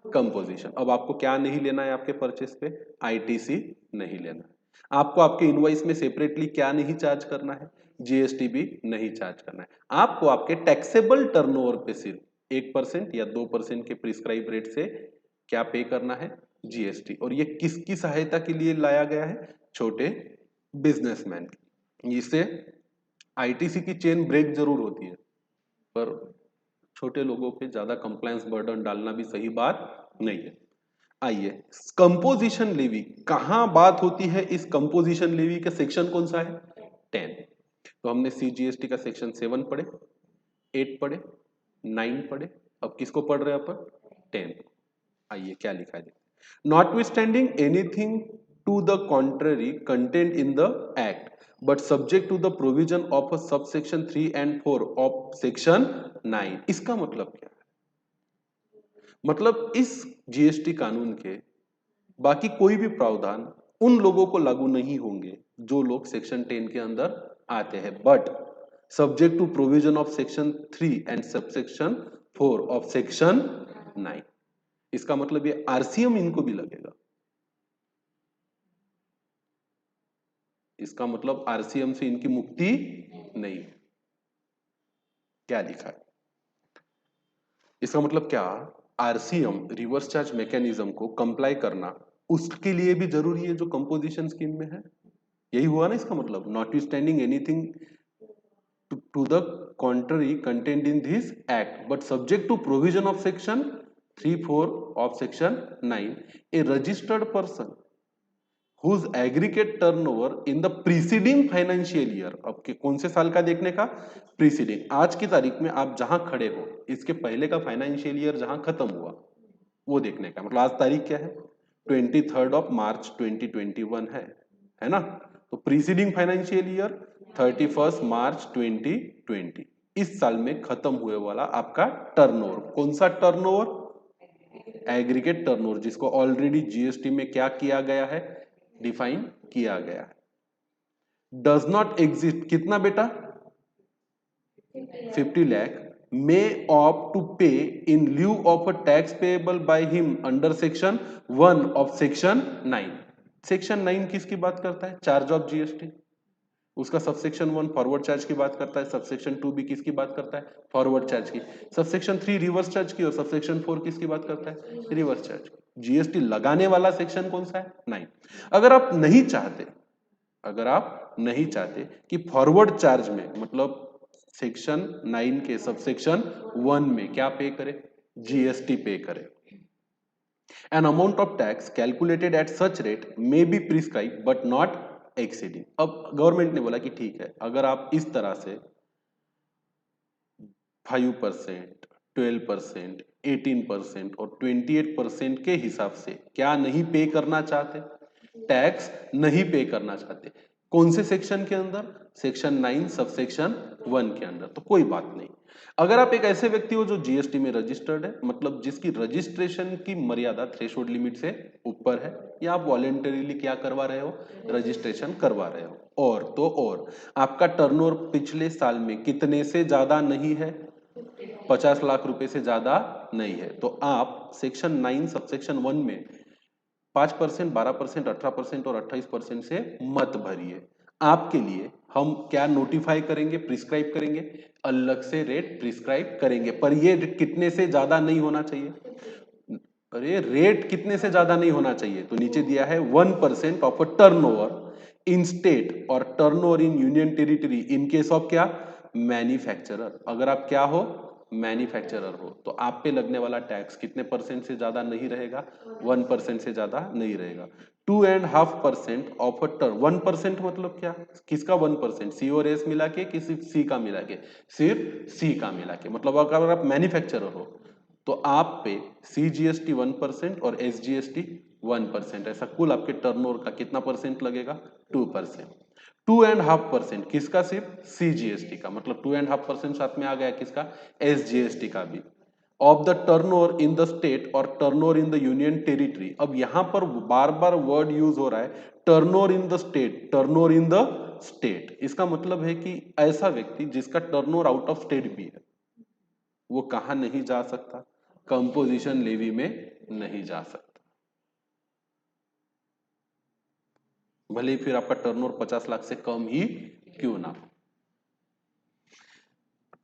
A: कंपोजिशन। अब आपको क्या नहीं लेना है आपके परचेस पे, आईटीसी नहीं लेना है आपको। आपके इनवॉइस में सेपरेटली क्या नहीं चार्ज करना है, जीएसटी भी नहीं चार्ज करना है आपको। आपके टैक्सेबल टर्नओवर पे सिर्फ 1% या 2% के प्रिस्क्राइब रेट से क्या पे करना है, जीएसटी। और ये किसकी सहायता के लिए लाया गया है, छोटे बिजनेसमैन। इससे आईटीसी की चेन ब्रेक जरूर होती है, पर छोटे लोगों पे ज्यादा कंप्लायंस बर्डन डालना भी सही बात नहीं है। आइए, कंपोजिशन लेवी कहां बात होती है, इस कंपोजिशन लेवी का सेक्शन कौन सा है, 10। तो हमने सीजीएसटी का सेक्शन 7 पढ़े, 8 पढ़े, 9 पढ़े, अब किसको पढ़ रहे हैं अपन, 10। आइए क्या लिखा है, notwithstanding anything to the contrary content in the act but subject to the provision of a subsection 3 and 4 of section 9। इसका मतलब क्या है, मतलब इस जीएसटी कानून के बाकी कोई भी प्रावधान उन लोगों को लागू नहीं होंगे जो लोग सेक्शन 10 के अंदर आते हैं, but subject to provision of section 3 and subsection 4 of section 9। इसका मतलब ये आरसीएम इनको भी लगेगा, इसका मतलब आरसीएम से इनकी मुक्ति नहीं है। क्या लिखा है, इसका मतलब क्या, आरसीएम रिवर्स चार्ज मैकेनिज्म को कंप्लाई करना उसके लिए भी जरूरी है जो कंपोजिशन स्कीम में है। यही हुआ ना इसका मतलब, notwithstanding anything to the contrary content in this act but subject to provision of section 3, 4 of section 9, a registered person whose aggregate turnover in the preceding financial year। अब के कौन से साल का देखने का, प्रीसीडिंग, आज की तारीख में आप जहां खड़े हो इसके पहले का फाइनेंशियल ईयर जहां खत्म हुआ वो देखने का। मतलब आज तारीख क्या है, 23 मार्च 2021 है ना। तो प्रीसीडिंग फाइनेंशियल ईयर 31 मार्च 2020, इस साल में खत्म हुए वाला आपका टर्नओवर, कौन सा टर्नओवर, एग्रीगेट टर्नओवर, जिसको ऑलरेडी जीएसटी में क्या किया गया है, डिफाइन किया गया है। डज नॉट एग्जिस्ट, कितना बेटा, 50 लाख, मे opt to pay in lieu of a tax payable by him under section 1 of section 9। Section 9 किसकी बात करता है, चार्ज ऑफ जीएसटी, उसका सबसेक्शन 1 फॉरवर्ड चार्ज की बात करता है, सबसेक्शन 2 भी किसकी बात करता है, फॉरवर्ड चार्ज की, सबसेक्शन 3 रिवर्स चार्ज की, और सबसेक्शन 4 किसकी बात करता है, रिवर्स चार्ज की। जीएसटी लगाने वाला सेक्शन कौन सा है, 9। अगर आप नहीं चाहते, अगर आप नहीं चाहते कि फॉरवर्ड चार्ज में, मतलब सेक्शन 9 के सबसेक्शन 1 में क्या पे करे, जीएसटी पे करे, an amount of tax calculated at such rate may be prescribed but not exceeding। अब गवर्नमेंट ने बोला कि ठीक है, अगर आप इस तरह से 5%, 12%, 18% और 28% के हिसाब से क्या नहीं पे करना चाहते, टैक्स नहीं पे करना चाहते, कौन से सेक्शन के अंदर, सेक्शन 9 सबसेक्शन 1 के अंदर, तो कोई बात नहीं। अगर आप एक ऐसे व्यक्ति हो जो जीएसटी में रजिस्टर्ड है, मतलब जिसकी रजिस्ट्रेशन की मर्यादा थ्रेशोल्ड लिमिट से ऊपर है, या आप वॉलेंटरीली क्या करवा रहे हो, रजिस्ट्रेशन करवा रहे हो, और तो और आपका टर्नओवर पिछले साल में कितने से ज्यादा नहीं है, 50 लाख रुपए से ज्यादा नहीं है, तो आप सेक्शन 9 सबसेक्शन 1 में 5%, 12%, 18% और 28% से मत भरिए। आपके लिए हम क्या नोटिफाई करेंगे, प्रिस्क्राइब करेंगे, अलग से रेट प्रिस्क्राइब करेंगे, पर ये कितने से ज्यादा नहीं होना चाहिए, अरे रेट कितने से ज्यादा नहीं होना चाहिए, तो नीचे दिया है 1% of a turnover in state और turnover in union territory in case of क्या, मैन्युफैक्चरर। अगर आप क्या हो, मैन्युफैक्चरर हो, तो आप पे लगने वाला टैक्स कितने परसेंट से ज्यादा नहीं रहेगा, 1% से ज्यादा नहीं रहेगा। 2.5% ऑफ अ टर्न, 1% मतलब क्या, किसका 1%, सी और एस मिला के कि सिर्फ सी का मिला के, सिर्फ सी का मिला के, मतलब अगर आप मैन्युफैक्चरर हो तो आप पे CGST 1% और SGST 1%, ऐसा कुल आपके टर्नओवर का कितना परसेंट लगेगा, 2%। 2.5% किसका, सिर्फ CGST का, मतलब 2.5% साथ में आ गया किसका, SGST का भी, of the turnover in the state और turnover in the union territory. अब यहां पर बार बार वर्ड यूज हो रहा है turnover in the state, turnover in the state, इसका मतलब है कि ऐसा व्यक्ति जिसका टर्नओवर आउट ऑफ स्टेट भी है वो कहां नहीं जा सकता, कंपोजिशन लेवी में नहीं जा सकता, भले ही फिर आपका टर्नओवर 50 लाख से कम ही क्यों ना हो।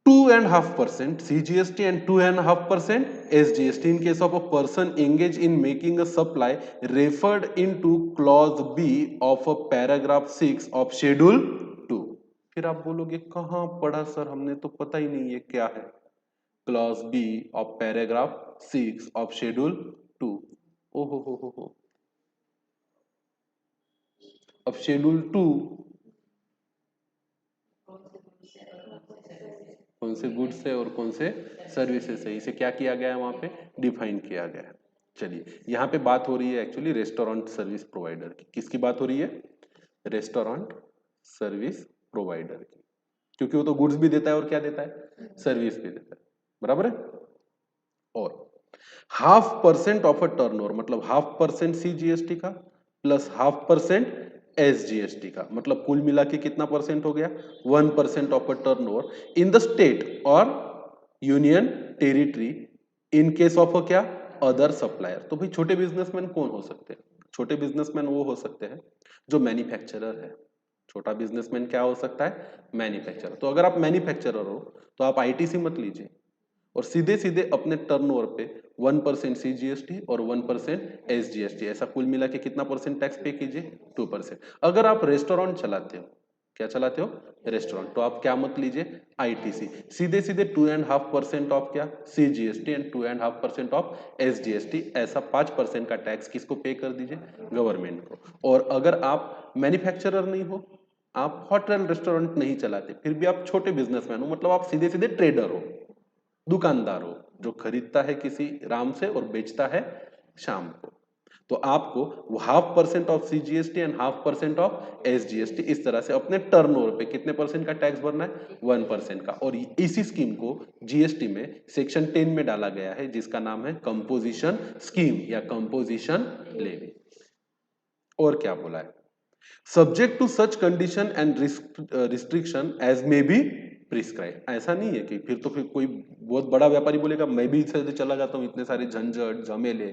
A: 2.5% CGST and 2.5% SGST in case of a person engaged in making a supply referred into clause B of a paragraph 6 of schedule 2। फिर आप बोलोगे कहां पढ़ा सर, हमने तो पता ही नहीं ये क्या है, clause B of paragraph 6 of schedule 2। हो, अब शेड्यूल 2 कौन से गुड्स है और कौन से सर्विसेज है, इसे क्या किया गया है, वहां पे डिफाइन किया गया है। चलिए यहाँ पे बात हो रही है एक्चुअली रेस्टोरेंट सर्विस प्रोवाइडर की, किसकी बात हो रही है, रेस्टोरेंट सर्विस प्रोवाइडर की, क्योंकि वो तो गुड्स भी देता है और क्या देता है, सर्विस भी देता है, बराबर है। और 0.5% ऑफ अ टर्नओवर मतलब 0.5% CGST का प्लस 0.5% SGST का, मतलब कुल मिला के कितना परसेंट हो गया, 1% of a turnover in the state और union territory in case of a क्या, अदर सप्लायर। तो भाई छोटे बिजनेसमैन कौन हो सकते हैं, छोटे बिजनेसमैन वो हो सकते हैं जो मैन्युफैक्चरर है। छोटा बिजनेसमैन क्या हो सकता है, मैन्युफैक्चरर। तो अगर आप मैन्युफैक्चरर हो तो आप ITC मत लीजिए और सीधे सीधे अपने टर्नओवर पे 1% CGST और 1% SGST, ऐसा कुल मिला के कितना परसेंट टैक्स पे कीजिए, 2%। अगर आप रेस्टोरेंट चलाते हो, क्या चलाते हो, रेस्टोरेंट, तो आप क्या मत लीजिए, ITC, सीधे सीधे 2.5% ऑफ क्या, CGST एंड 2.5% ऑफ SGST, ऐसा 5% का टैक्स किसको पे कर दीजिए, गवर्नमेंट को। और अगर आप मैन्युफैक्चरर नहीं हो, आप होटल रेस्टोरेंट नहीं चलाते, फिर भी आप छोटे बिजनेसमैन हो, मतलब आप सीधे सीधे ट्रेडर हो, दुकानदार हो जो खरीदता है किसी राम से और बेचता है शाम को, तो आपको 0.5% of CGST and 0.5% of SGST इस तरह से अपने टर्नओवर पे कितने परसेंट का टैक्स भरना है, 1% का। और इसी स्कीम को GST में सेक्शन 10 में डाला गया है जिसका नाम है कंपोजिशन स्कीम या कंपोजिशन लेवी। और क्या बोला है, subject to such condition and restriction as may be prescribe. ऐसा नहीं है कि फिर कोई बहुत बड़ा व्यापारी बोलेगा मैं भी इसे चला जाता हूँ, इतने सारे झंझट झमेले,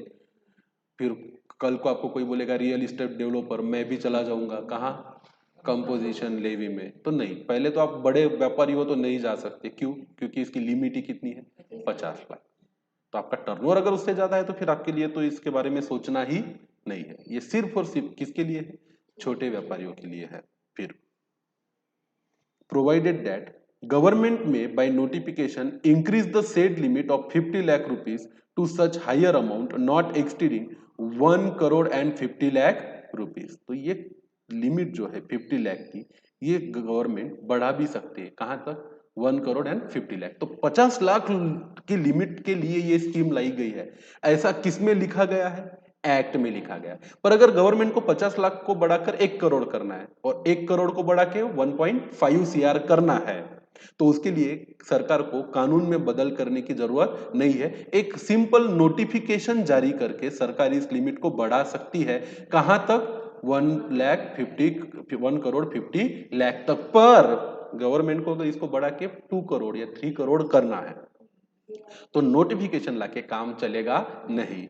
A: फिर कल को आपको कोई बोलेगा रियल एस्टेट डेवलपर मैं भी चला जाऊंगा कहाँ, कंपोजिशन लेवी में, तो नहीं, पहले तो आप बड़े व्यापारी हो तो नहीं जा सकते, क्यों, क्योंकि इसकी लिमिट ही कितनी है, 50 लाख। तो आपका टर्नओवर अगर उससे ज्यादा है तो फिर आपके लिए तो इसके बारे में सोचना ही नहीं है, ये सिर्फ और सिर्फ किसके लिए है, छोटे व्यापारियों के लिए है। फिर provided that government may by notification increase the said limit of 50 lakh rupees to such higher amount not exceeding 1 crore and 50 lakh rupees। तो ये लिमिट जो है 50 लाख की, ये गवर्नमेंट बढ़ा भी सकती है, कहां तक, 1 करोड़ एंड 50 लाख। तो 50 लाख की लिमिट के लिए ये स्कीम लाई गई है, ऐसा किसमें लिखा गया है, एक्ट में लिखा गया है। पर अगर गवर्नमेंट को 50 लाख को बढ़ाकर 1 करोड़ करना है और 1 करोड़ को बढ़ा के 1.5 CR करना है, तो उसके लिए सरकार को कानून में बदल करने की जरूरत नहीं है, एक सिंपल नोटिफिकेशन जारी करके सरकार इस लिमिट को बढ़ा सकती है, कहां तक, 1 करोड़ 50 लाख तक। पर गवर्नमेंट को तो इसको बढ़ा के 2 करोड़ या 3 करोड़ करना है, तो नोटिफिकेशन लाके काम चलेगा नहीं।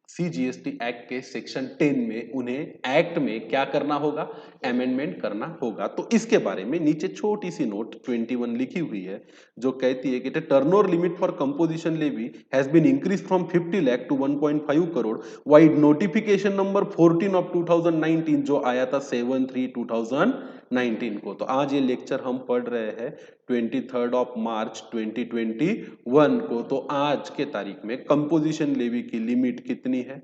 A: सीजीएसटी एक्ट के सेक्शन 10 में उन्हें एक्ट में क्या करना होगा, अमेंडमेंट करना होगा। तो इसके बारे में नीचे छोटी सी नोट 21 लिखी हुई है जो कहती है कि the turnover limit for composition levy has been increase from 50 lakh to 1.5 crore vide notification number 14 of 2019 जो आया था 7/3/2019 को। तो आज ये लेक्चर हम पढ़ रहे हैं 23 ऑफ मार्च 2021 को। तो आज के तारीख में कंपोजिशन लेवी की लिमिट कितनी है,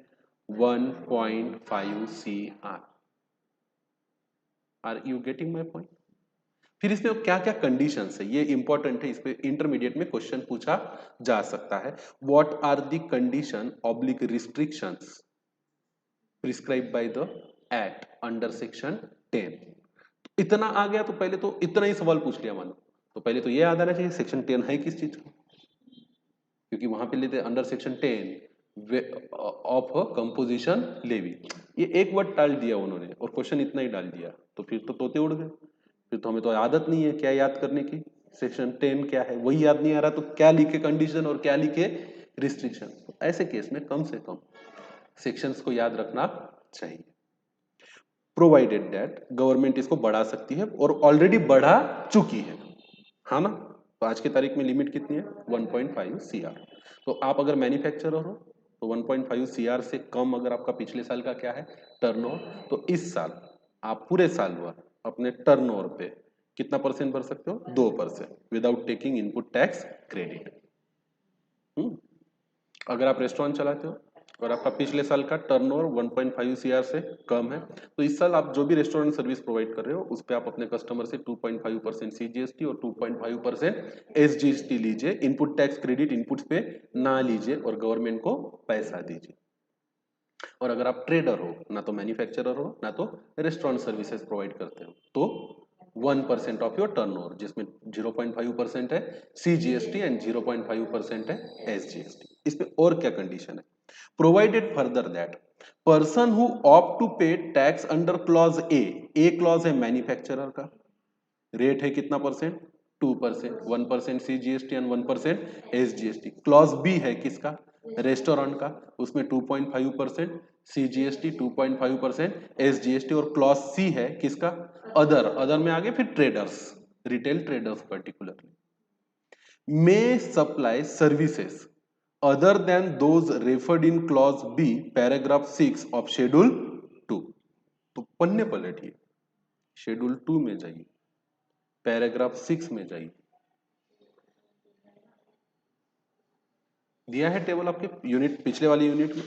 A: 1.5 CR। Are you getting my point? फिर इसमें क्या क्या कंडीशंस है, ये इंपॉर्टेंट है, इस पे इंटरमीडिएट में क्वेश्चन पूछा जा सकता है। What are the condition oblique restrictions prescribe by the act under section 10। इतना आ गया तो पहले तो इतना ही सवाल पूछ लिया मानो, तो पहले तो ये याद आना चाहिए सेक्शन 10 है किस चीज का, क्योंकि वहां पे लेते under section 10 of composition levy. ये एक वर्ड टाल दिया उन्होंने और क्वेश्चन इतना ही डाल दिया, तो फिर तो तोते उड़ गए। फिर तो हमें तो आदत नहीं है क्या याद करने की, सेक्शन 10 क्या है वही याद नहीं आ रहा, तो क्या लिखे कंडीशन और क्या लिखे रिस्ट्रिक्शन। तो ऐसे केस में कम से कम सेक्शंस को याद रखना चाहिए। प्रोवाइडेड दैट गवर्नमेंट इसको बढ़ा सकती है और ऑलरेडी बढ़ा चुकी है, हाँ ना। तो आज की तारीख में लिमिट कितनी है, 1.5 CR। तो आप अगर मैन्युफैक्चरर हो तो 1.5 CR से कम अगर आपका पिछले साल का क्या है टर्नओवर, तो इस साल आप पूरे साल भर अपने टर्नओवर पे कितना परसेंट भर सकते हो, 2% without taking input tax credit. अगर आप रेस्टोरेंट चलाते हो और आपका पिछले साल का टर्नओवर 1.5 CR से कम है, तो इस साल आप जो भी रेस्टोरेंट सर्विस प्रोवाइड कर रहे हो उस पर आप अपने कस्टमर से 2.5% CGST और 2.5% SGST लीजिए। इनपुट टैक्स क्रेडिट इनपुट्स पे ना लीजिए और गवर्नमेंट को पैसा दीजिए। और अगर आप ट्रेडर हो, ना तो मैन्युफैक्चरर हो ना तो रेस्टोरेंट सर्विसेज प्रोवाइड करते हो, तो 1% ऑफ योर टर्नओवर, जिसमें 0.5% है CGST एंड 0.5% है SGST। इसमें और क्या कंडीशन है, provided further that person who opt to pay tax under clause A clause है मैन्युफैक्चरर का, रेट है कितना percent, 2%, 1% CGST and 1% SGST। Clause B है किसका, रेस्टोरेंट का, उसमें 2.5% CGST, 2.5% SGST। और क्लॉज सी है किसका, अदर में आगे फिर traders, retail traders particularly may supply services other than those referred in clause B paragraph 6 of schedule 2। तो पन्ने पलटिए, शेड्यूल 2 में जाइए, पैराग्राफ 6 में जाइए, दिया है टेबल आपके यूनिट पिछले वाली यूनिट में।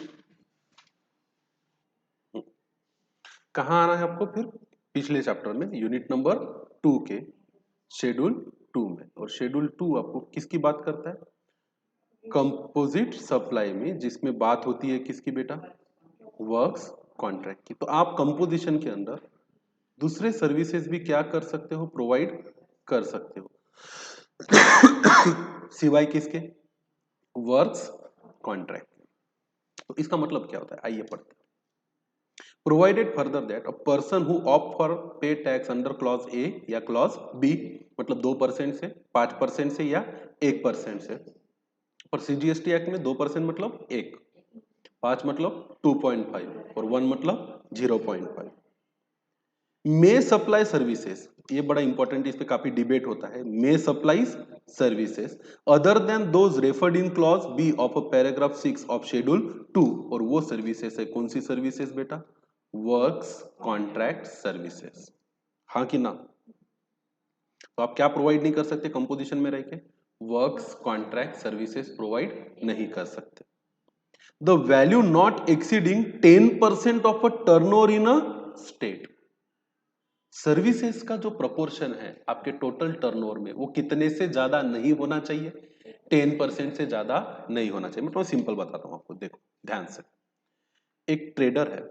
A: कहां आना है आपको, फिर पिछले चैप्टर में यूनिट नंबर 2 के शेड्यूल 2 में। और शेड्यूल 2 आपको किसकी बात करता है, कंपोजिट सप्लाई में, जिसमें बात होती है किसकी बेटा, वर्क्स कॉन्ट्रैक्ट की। तो आप कंपोजिशन के अंदर दूसरे सर्विसेज भी क्या कर सकते हो, प्रोवाइड कर सकते हो सिवाय किसके, वर्क्स कॉन्ट्रैक्ट। तो इसका मतलब क्या होता है, आइए पढ़ते हैं। Provided further that a person who opt for पे टैक्स अंडर क्लॉज ए या क्लॉज बी, मतलब 2% से, 5% से या 1% से। पर सीजीएसटी एक्ट में 2% मतलब 1, 5 मतलब 2.5 और 1 मतलब 0.5। मे सप्लाई सर्विसेज, ये बड़ा इंपॉर्टेंट, इस पे काफी डिबेट होता है। May supply services other than those referred in clause B of paragraph 6 of schedule 2। और वो सर्विसेज है कौन सी सर्विसेज बेटा, वर्क्स कॉन्ट्रैक्ट सर्विसेज, हाँ कि ना। तो आप क्या प्रोवाइड नहीं कर सकते कंपोजिशन में रह के, वर्क्स कॉन्ट्रैक्ट सर्विसेज प्रोवाइड नहीं कर सकते। The value not exceeding 10% of a turnover in a state, services का जो प्रपोर्शन है आपके टोटल टर्नओवर में वो कितने से ज्यादा नहीं होना चाहिए, 10% से ज्यादा नहीं होना चाहिए। मैं थोड़ा सिंपल बताता हूं आपको, देखो ध्यान से। एक ट्रेडर है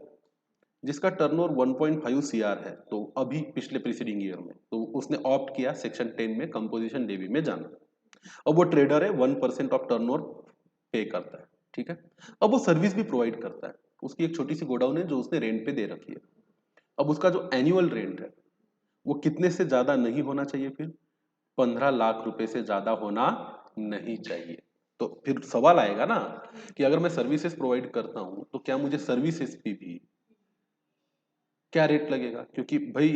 A: जिसका टर्नओवर 1.5 CR है, तो अभी पिछले प्रीसीडिंग ईयर में, तो उसने ऑप्ट किया सेक्शन 10 में कंपोजिशन लेवी में जाना। अब वो ट्रेडर है, 1% ऑफ टर्नओवर पे करता है, ठीक है। अब वो सर्विस भी प्रोवाइड करता है, उसकी एक छोटी सी गोडाउन है जो उसने रेंट पे दे रखी है। अब उसका जो एनुअल रेंट है वो कितने से ज्यादा नहीं होना चाहिए, फिर 15 लाख रुपए से ज्यादा होना नहीं चाहिए। तो फिर सवाल आएगा ना कि अगर मैं सर्विसेज प्रोवाइड करता हूं तो क्या मुझे सर्विसेज पे भी क्या रेट लगेगा, क्योंकि भाई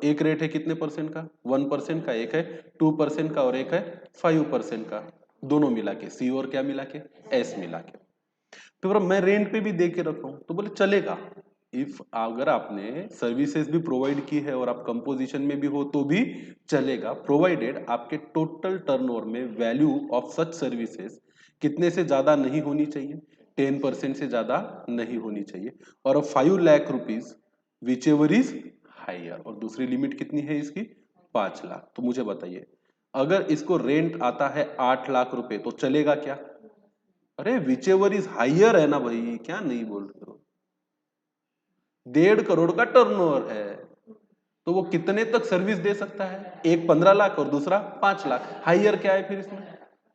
A: एक रेट है कितने परसेंट का, 1% का, एक है 2% का और एक है 5% का, दोनों मिला के, सी और क्या मिला के, एस मिला के। तो बोला मैं रेंट पे भी दे के रखा हूं, तो बोले चलेगा। इफ अगर आपने सर्विसेज भी प्रोवाइड की है और आप कंपोजिशन में भी हो तो भी चलेगा, प्रोवाइडेड आपके टोटल टर्नओवर में वैल्यू ऑफ सच सर्विसेज कितने से ज्यादा नहीं होनी चाहिए, 10% से ज्यादा नहीं होनी चाहिए, और 5 lakh rupees whichever is higher, और दूसरी लिमिट कितनी है इसकी, 5 लाख। तो मुझे बताइए अगर इसको रेंट आता है 8 लाख रुपए तो चलेगा क्या? अरे विच एवर इज हायर है ना भाई, क्या नहीं बोल रहे हो, 1.5 करोड़ का टर्नओवर है, तो वो कितने तक सर्विस दे सकता है, एक 15 लाख और दूसरा 5 लाख, हायर क्या है फिर इसमें,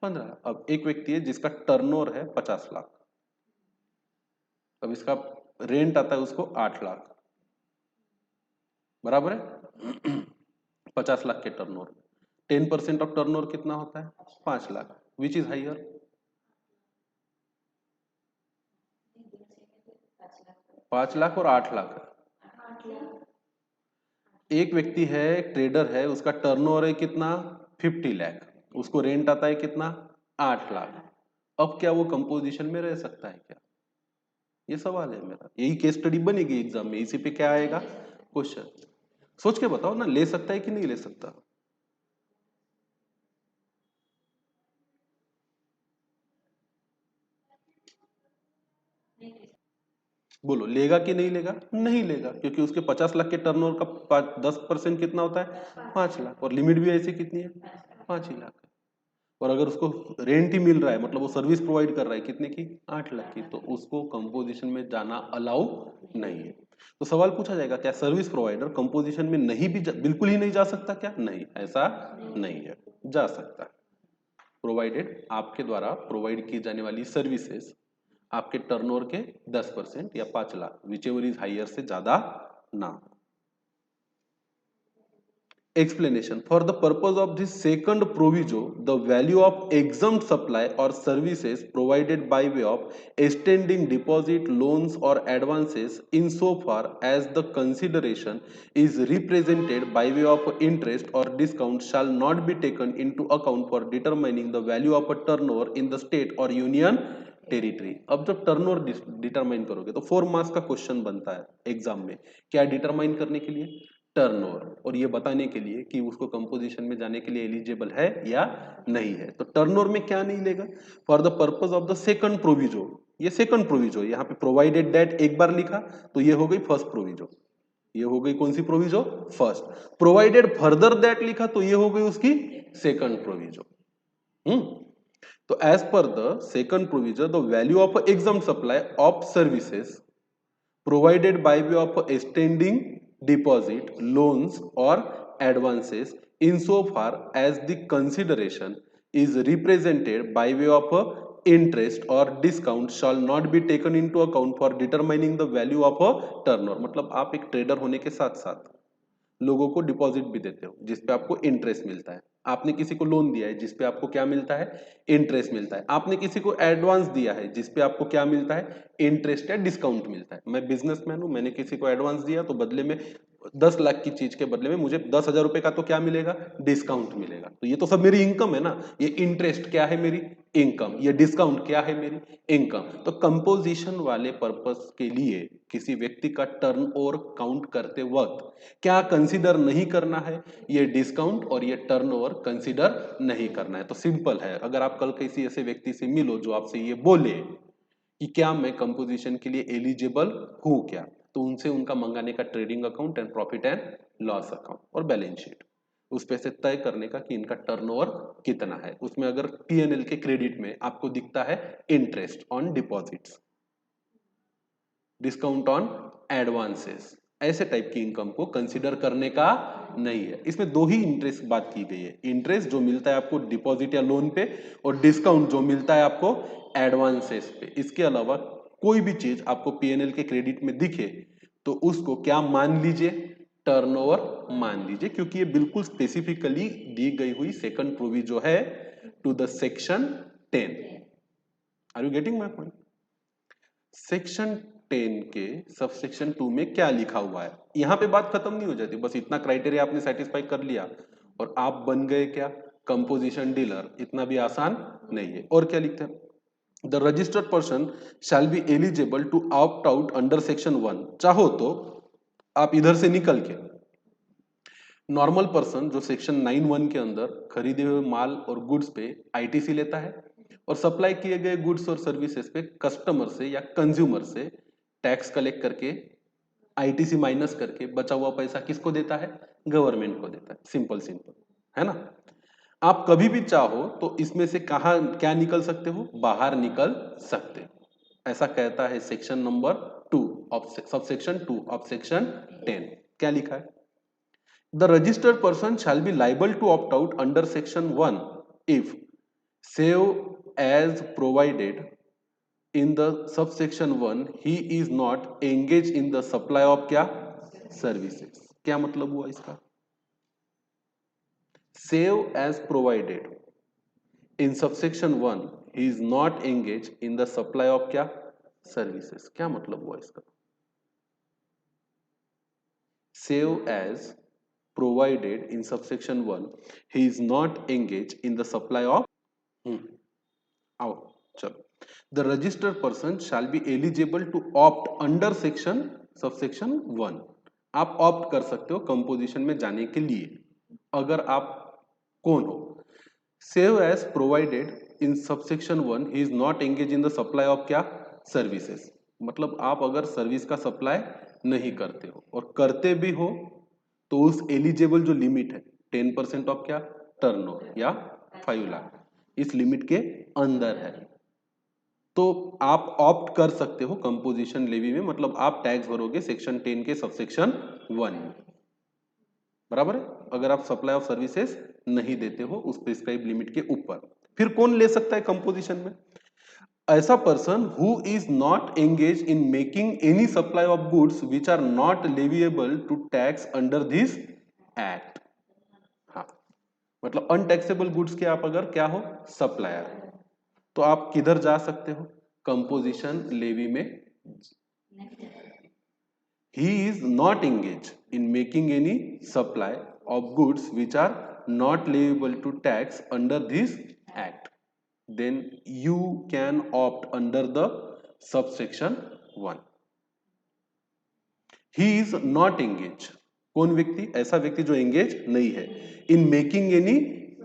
A: 15 लाख। अब एक व्यक्ति है जिसका टर्नओवर है 50 लाख, अब इसका रेंट आता है उसको 8 लाख, बराबर है 50 लाख के टर्नओवर, 10% ऑफ टर्नओवर कितना होता है, 5 lakh, which is higher, 5 lakh और 8 लाख। एक व्यक्ति है, एक ट्रेडर है, उसका टर्नओवर है कितना, 50 लाख, उसको रेंट आता है कितना, 8 लाख। अब क्या वो कंपोजिशन में रह सकता है क्या, ये सवाल है मेरा, यही केस स्टडी बनेगी एग्जाम में, इसी पे क्या आएगा क्वेश्चन, सोच के बताओ ना, ले सकता है कि नहीं ले सकता, बोलो लेगा कि नहीं लेगा, नहीं लेगा, क्योंकि उसके 50 लाख के टर्नओवर का 10% कितना होता है, 5 लाख, और लिमिट भी ऐसी कितनी है, 5 ही लाख। और अगर उसको रेंट ही मिल रहा है, मतलब वो सर्विस प्रोवाइड कर रहा है कितने की, 8 लाख की, तो उसको कंपोजिशन में जाना अलाउ नहीं है। तो सवाल पूछा जाएगा क्या सर्विस प्रोवाइडर कंपोजिशन में नहीं भी बिल्कुल ही नहीं जा सकता क्या, नहीं, ऐसा नहीं है, जा सकता है, प्रोवाइडेड आपके द्वारा प्रोवाइड की जाने वाली सर्विसेज आपके टर्नओवर के 10% या 5 lakh which ever is higher से ज्यादा ना हो। Explanation. For the purpose of this second proviso, the value of exempt supply or services provided by way of extending deposit, loans or advances insofar as the consideration is represented by way of interest or discount shall not be taken into account for determining the value of a turnover in the state or union territory. अब जब turnover determine करोगे तो 4 marks का question बनता है exam में, क्या determine करने के लिए, टर्नओवर, और ये बताने के लिए कि उसको कंपोजिशन में जाने के लिए एलिजिबल है या नहीं है। तो टर्नओवर में क्या नहीं लेगा, for the purpose of the second proviso, ये सेकंड प्रोविजो, यहाँ पे प्रोवाइडेड दैट एक बार लिखा तो ये हो गई फर्स्ट प्रोविजो, ये हो गई कौन सी proviso, first, provided further that लिखा तो ये हो गई उसकी सेकंड प्रोविजो। तो as per the second provision the value of exempt supply of services provided by way of extending deposit, loans or advances insofar as the consideration is represented by way of interest or discount shall not be taken into account for determining the value of a turnover। मतलब आप एक trader होने के साथ साथ लोगों को deposit भी देते हो जिसपे आपको इंटरेस्ट मिलता है, आपने किसी को लोन दिया है जिसपे आपको क्या मिलता है, इंटरेस्ट मिलता है, आपने किसी को एडवांस दिया है जिसपे आपको क्या मिलता है, इंटरेस्ट या डिस्काउंट मिलता है। मैं बिजनेसमैन हूं, मैंने किसी को एडवांस दिया तो बदले में 10 लाख की चीज के बदले में मुझे 10,000 रुपए का तो क्या मिलेगा, डिस्काउंट मिलेगा। तो ये तो सब मेरी इनकम है ना, ये इंटरेस्ट क्या है मेरी इनकम, ये डिस्काउंट क्या है मेरी इनकम। तो कंपोजिशन वाले पर्पस के लिए किसी व्यक्ति का टर्न ओवर काउंट करते वक्त क्या कंसीडर नहीं करना है, ये डिस्काउंट और ये टर्नओवर कंसीडर नहीं करना है। तो सिंपल है, अगर आप कल किसी ऐसे व्यक्ति से मिलो जो आपसे ये बोले कि क्या मैं कंपोजिशन के लिए एलिजिबल हूं क्या, तो उनसे उनका मंगाने का trading account and profit and loss account और बैलेंस शीट, उस पे से तय करने का कि इनका टर्नओवर कितना है। उसमें अगर पीएनएल के क्रेडिट में आपको दिखता है interest on deposits, discount on advances, ऐसे टाइप की इनकम को कंसीडर करने का नहीं है। इसमें दो ही इंटरेस्ट बात की गई है, इंटरेस्ट जो मिलता है आपको डिपॉजिट या लोन पे और डिस्काउंट जो मिलता है आपको एडवांसेस पे। इसके अलावा कोई भी चीज आपको पीएनएल के क्रेडिट में दिखे तो उसको क्या मान लीजिए, टर्नओवर मान लीजिए, क्योंकि ये बिल्कुल स्पेसिफिकली दी गई हुई सेकंड प्रोविजो है to the section 10। Are you getting my point? Section 10 के सब सेक्शन 2 में क्या लिखा हुआ है, यहां पे बात खत्म नहीं हो जाती, बस इतना क्राइटेरिया आपने सेटिस्फाई कर लिया और आप बन गए क्या, कंपोजिशन डीलर। इतना भी आसान नहीं है। और क्या लिखते हैं, the registered person shall be eligible to opt out under section 1। चाहो तो आप इधर से निकल के नॉर्मल पर्सन जो सेक्शन 9(1) के अंदर खरीदे हुए माल और गुड्स पे आईटीसी लेता है और सप्लाई किए गए गुड्स और सर्विसेज पे कस्टमर से या कंज्यूमर से टैक्स कलेक्ट करके आईटीसी माइनस करके बचा हुआ पैसा किसको देता है, गवर्नमेंट को देता है। सिंपल सिंपल है ना। आप कभी भी चाहो तो इसमें से कहा क्या निकल सकते हो, बाहर निकल सकते हो। ऐसा कहता है section number 2 of subsection 2 of section 10। क्या लिखा है, the registered person shall be liable to opt out under section 1 if save as provided in the subsection 1 he is not engaged in the supply of क्या, services। क्या मतलब हुआ इसका, save as provided in subsection 1 he is not engaged in the supply of क्या, services। क्या मतलब हुआ इसका, save as provided in subsection 1 he is not engaged in the supply of आओ चलो, the registered person shall be eligible to opt under section subsection 1। आप opt कर सकते हो कंपोजिशन में जाने के लिए अगर आप कौन हो, save as provided in subsection 1 he is not engage in the supply of क्या, सर्विसेज। मतलब आप अगर सर्विस का सप्लाई नहीं करते हो और करते भी हो तो उस एलिजिबल जो लिमिट है 10% ऑफ क्या, टर्नओवर या 5 लाख, इस लिमिट के अंदर है तो आप ऑप्ट कर सकते हो कंपोजिशन लेवी में। मतलब आप टैक्स भरोगे सेक्शन 10 के सबसेक्शन 1 में, बराबर है। अगर आप सप्लाई ऑफ सर्विसेज नहीं देते हो उस प्रिस्क्राइब लिमिट के ऊपर। फिर कौन ले सकता है कंपोजिशन में, ऐसा person who is not engage in making any supply of goods which are not leviable to tax under this act. हाँ, मतलब अनटैक्सेबल गुड्स के आप अगर क्या हो, सप्लायर, तो आप किधर जा सकते हो, कंपोजिशन लेवी में। he is not engaged in making any supply of goods which are not liable to tax under this act, then you can opt under the subsection 1। he is not engaged, कौन व्यक्ति, ऐसा व्यक्ति जो engage नहीं है इन making any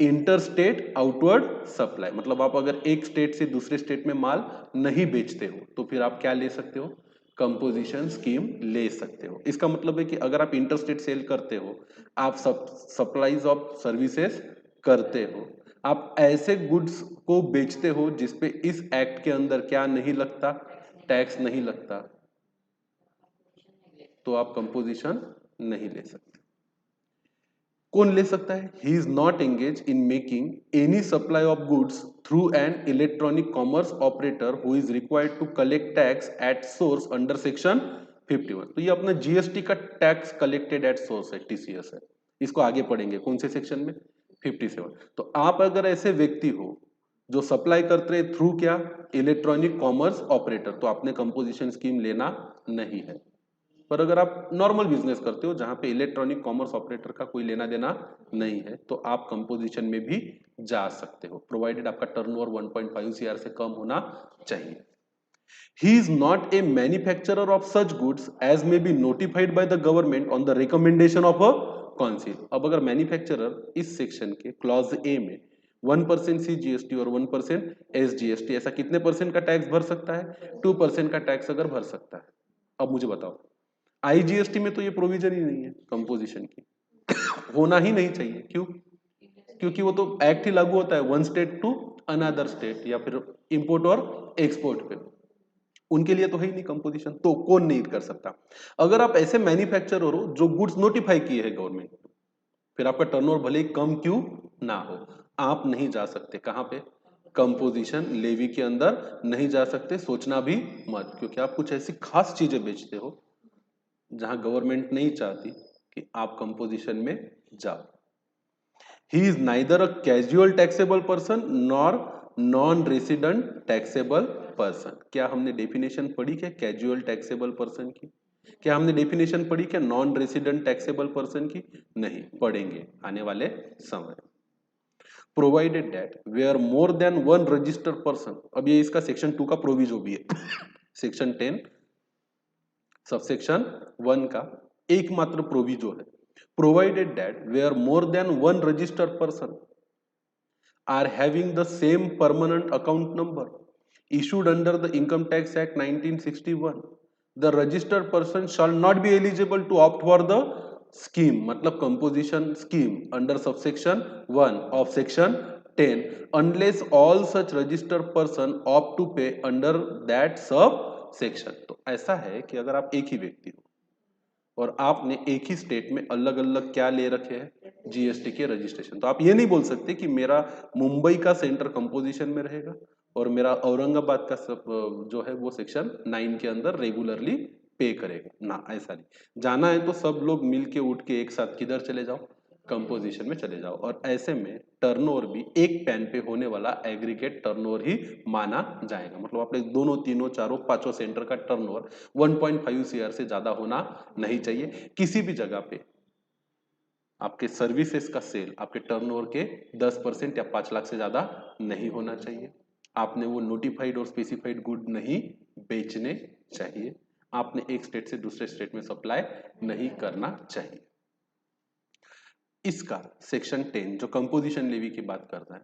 A: interstate outward supply. मतलब आप अगर एक स्टेट से दूसरे स्टेट में माल नहीं बेचते हो तो फिर आप क्या ले सकते हो, कंपोजिशन स्कीम ले सकते हो। इसका मतलब है कि अगर आप इंटरस्टेट सेल करते हो, आप सप्लाईज ऑफ सर्विसेज करते हो, आप ऐसे गुड्स को बेचते हो जिसपे इस एक्ट के अंदर क्या नहीं लगता, टैक्स नहीं लगता, तो आप कंपोजिशन नहीं ले सकते। कौन ले सकता है, he is not engage in making any supply of goods through an electronic commerce operator who is required to collect tax at source under section 51। तो ये अपना जीएसटी का टैक्स कलेक्टेड एट सोर्स है, टीसीएस है। इसको आगे पढ़ेंगे कौन से सेक्शन में, 57। तो आप अगर ऐसे व्यक्ति हो जो सप्लाई करते हैं थ्रू क्या, इलेक्ट्रॉनिक कॉमर्स ऑपरेटर, तो आपने कंपोजिशन स्कीम लेना नहीं है। पर अगर आप नॉर्मल बिजनेस करते हो जहां पे इलेक्ट्रॉनिक कॉमर्स ऑपरेटर का कोई लेना देना नहीं है तो आप कंपोजिशन में भी जा सकते हो, प्रोवाइडेड आपका टर्नओवर 1.5 सीआर से कम होना चाहिए। He is not a manufacturer of such goods as may be notified by the government on the recommendation of a council। अब अगर मैन्युफैक्चरर इस सेक्शन के क्लॉज ए में 1% सीजीएसटी और 1% एसजीएसटी, ऐसा कितने परसेंट का टैक्स भर सकता है, 2% का टैक्स अगर भर सकता है। अब मुझे बताओ, आईजीएसटी में तो ये प्रोविजन ही नहीं है कंपोजिशन की, होना ही नहीं चाहिए। क्यों, क्योंकि वो तो एक्ट ही लागू होता है one state to another state या फिर इंपोर्ट और एक्सपोर्ट पे, उनके लिए तो है ही नहीं कंपोजिशन, तो कौन नहीं कर सकता। अगर आप ऐसे मैन्युफैक्चरर हो जो गुड्स नोटिफाई किए हैं गवर्नमेंट, फिर आपका टर्नओवर भले ही कम क्यों ना हो, आप नहीं जा सकते कहां पे, कंपोजिशन लेवी के अंदर नहीं जा सकते। सोचना भी मत, क्योंकि आप कुछ ऐसी खास चीजें बेचते हो जहां गवर्नमेंट नहीं चाहती कि आप कंपोजिशन में जाओ। He is neither a casual taxable person nor non resident taxable person. क्या हमने डेफिनेशन पढ़ी क्या कैजुअल टैक्सेबल पर्सन की? क्या हमने डेफिनेशन पढ़ी क्या नॉन रेसिडेंट टैक्सेबल पर्सन की? नहीं पढ़ेंगे आने वाले समय। Provided that where more than one registered person, अब ये इसका सेक्शन 2 का प्रोविजो भी है सेक्शन 10 सबसेक्शन 1 का एकमात्र प्रोविजो है। Provided that where more than one registered person are having the same permanent account number issued under the Income Tax Act 1961, the registered person shall not be eligible to opt for the scheme, मतलब composition scheme under subsection 1 of section 10 unless all such registered person opt to pay under that subsection। तो ऐसा है कि अगर आप एक ही व्यक्ति हो और आपने एक ही स्टेट में अलग अलग क्या ले रखे हैं जीएसटी के रजिस्ट्रेशन, तो आप ये नहीं बोल सकते कि मेरा मुंबई का सेंटर कंपोजिशन में रहेगा और मेरा औरंगाबाद का सब जो है वो सेक्शन 9 के अंदर रेगुलरली पे करेगा ना, ऐसा नहीं। जाना है तो सब लोग मिल के उठ के एक साथ किधर चले जाओ कंपोजिशन में चले जाओ, और ऐसे में टर्नओवर भी एक पैन पे होने वाला एग्रीगेट टर्नओवर ही माना जाएगा। मतलब आपने दोनों तीनों चारों पांचों सेंटर का टर्नओवर 1.5 सीआर से ज्यादा होना नहीं चाहिए। किसी भी जगह पे आपके सर्विसेज का सेल आपके टर्नओवर के 10% या 5 लाख से ज्यादा नहीं होना चाहिए। आपने वो नोटिफाइड और स्पेसिफाइड गुड नहीं बेचने चाहिए। आपने एक स्टेट से दूसरे स्टेट में सप्लाई नहीं करना चाहिए। इसका सेक्शन 10 जो कंपोजिशन लेवी की बात करता है,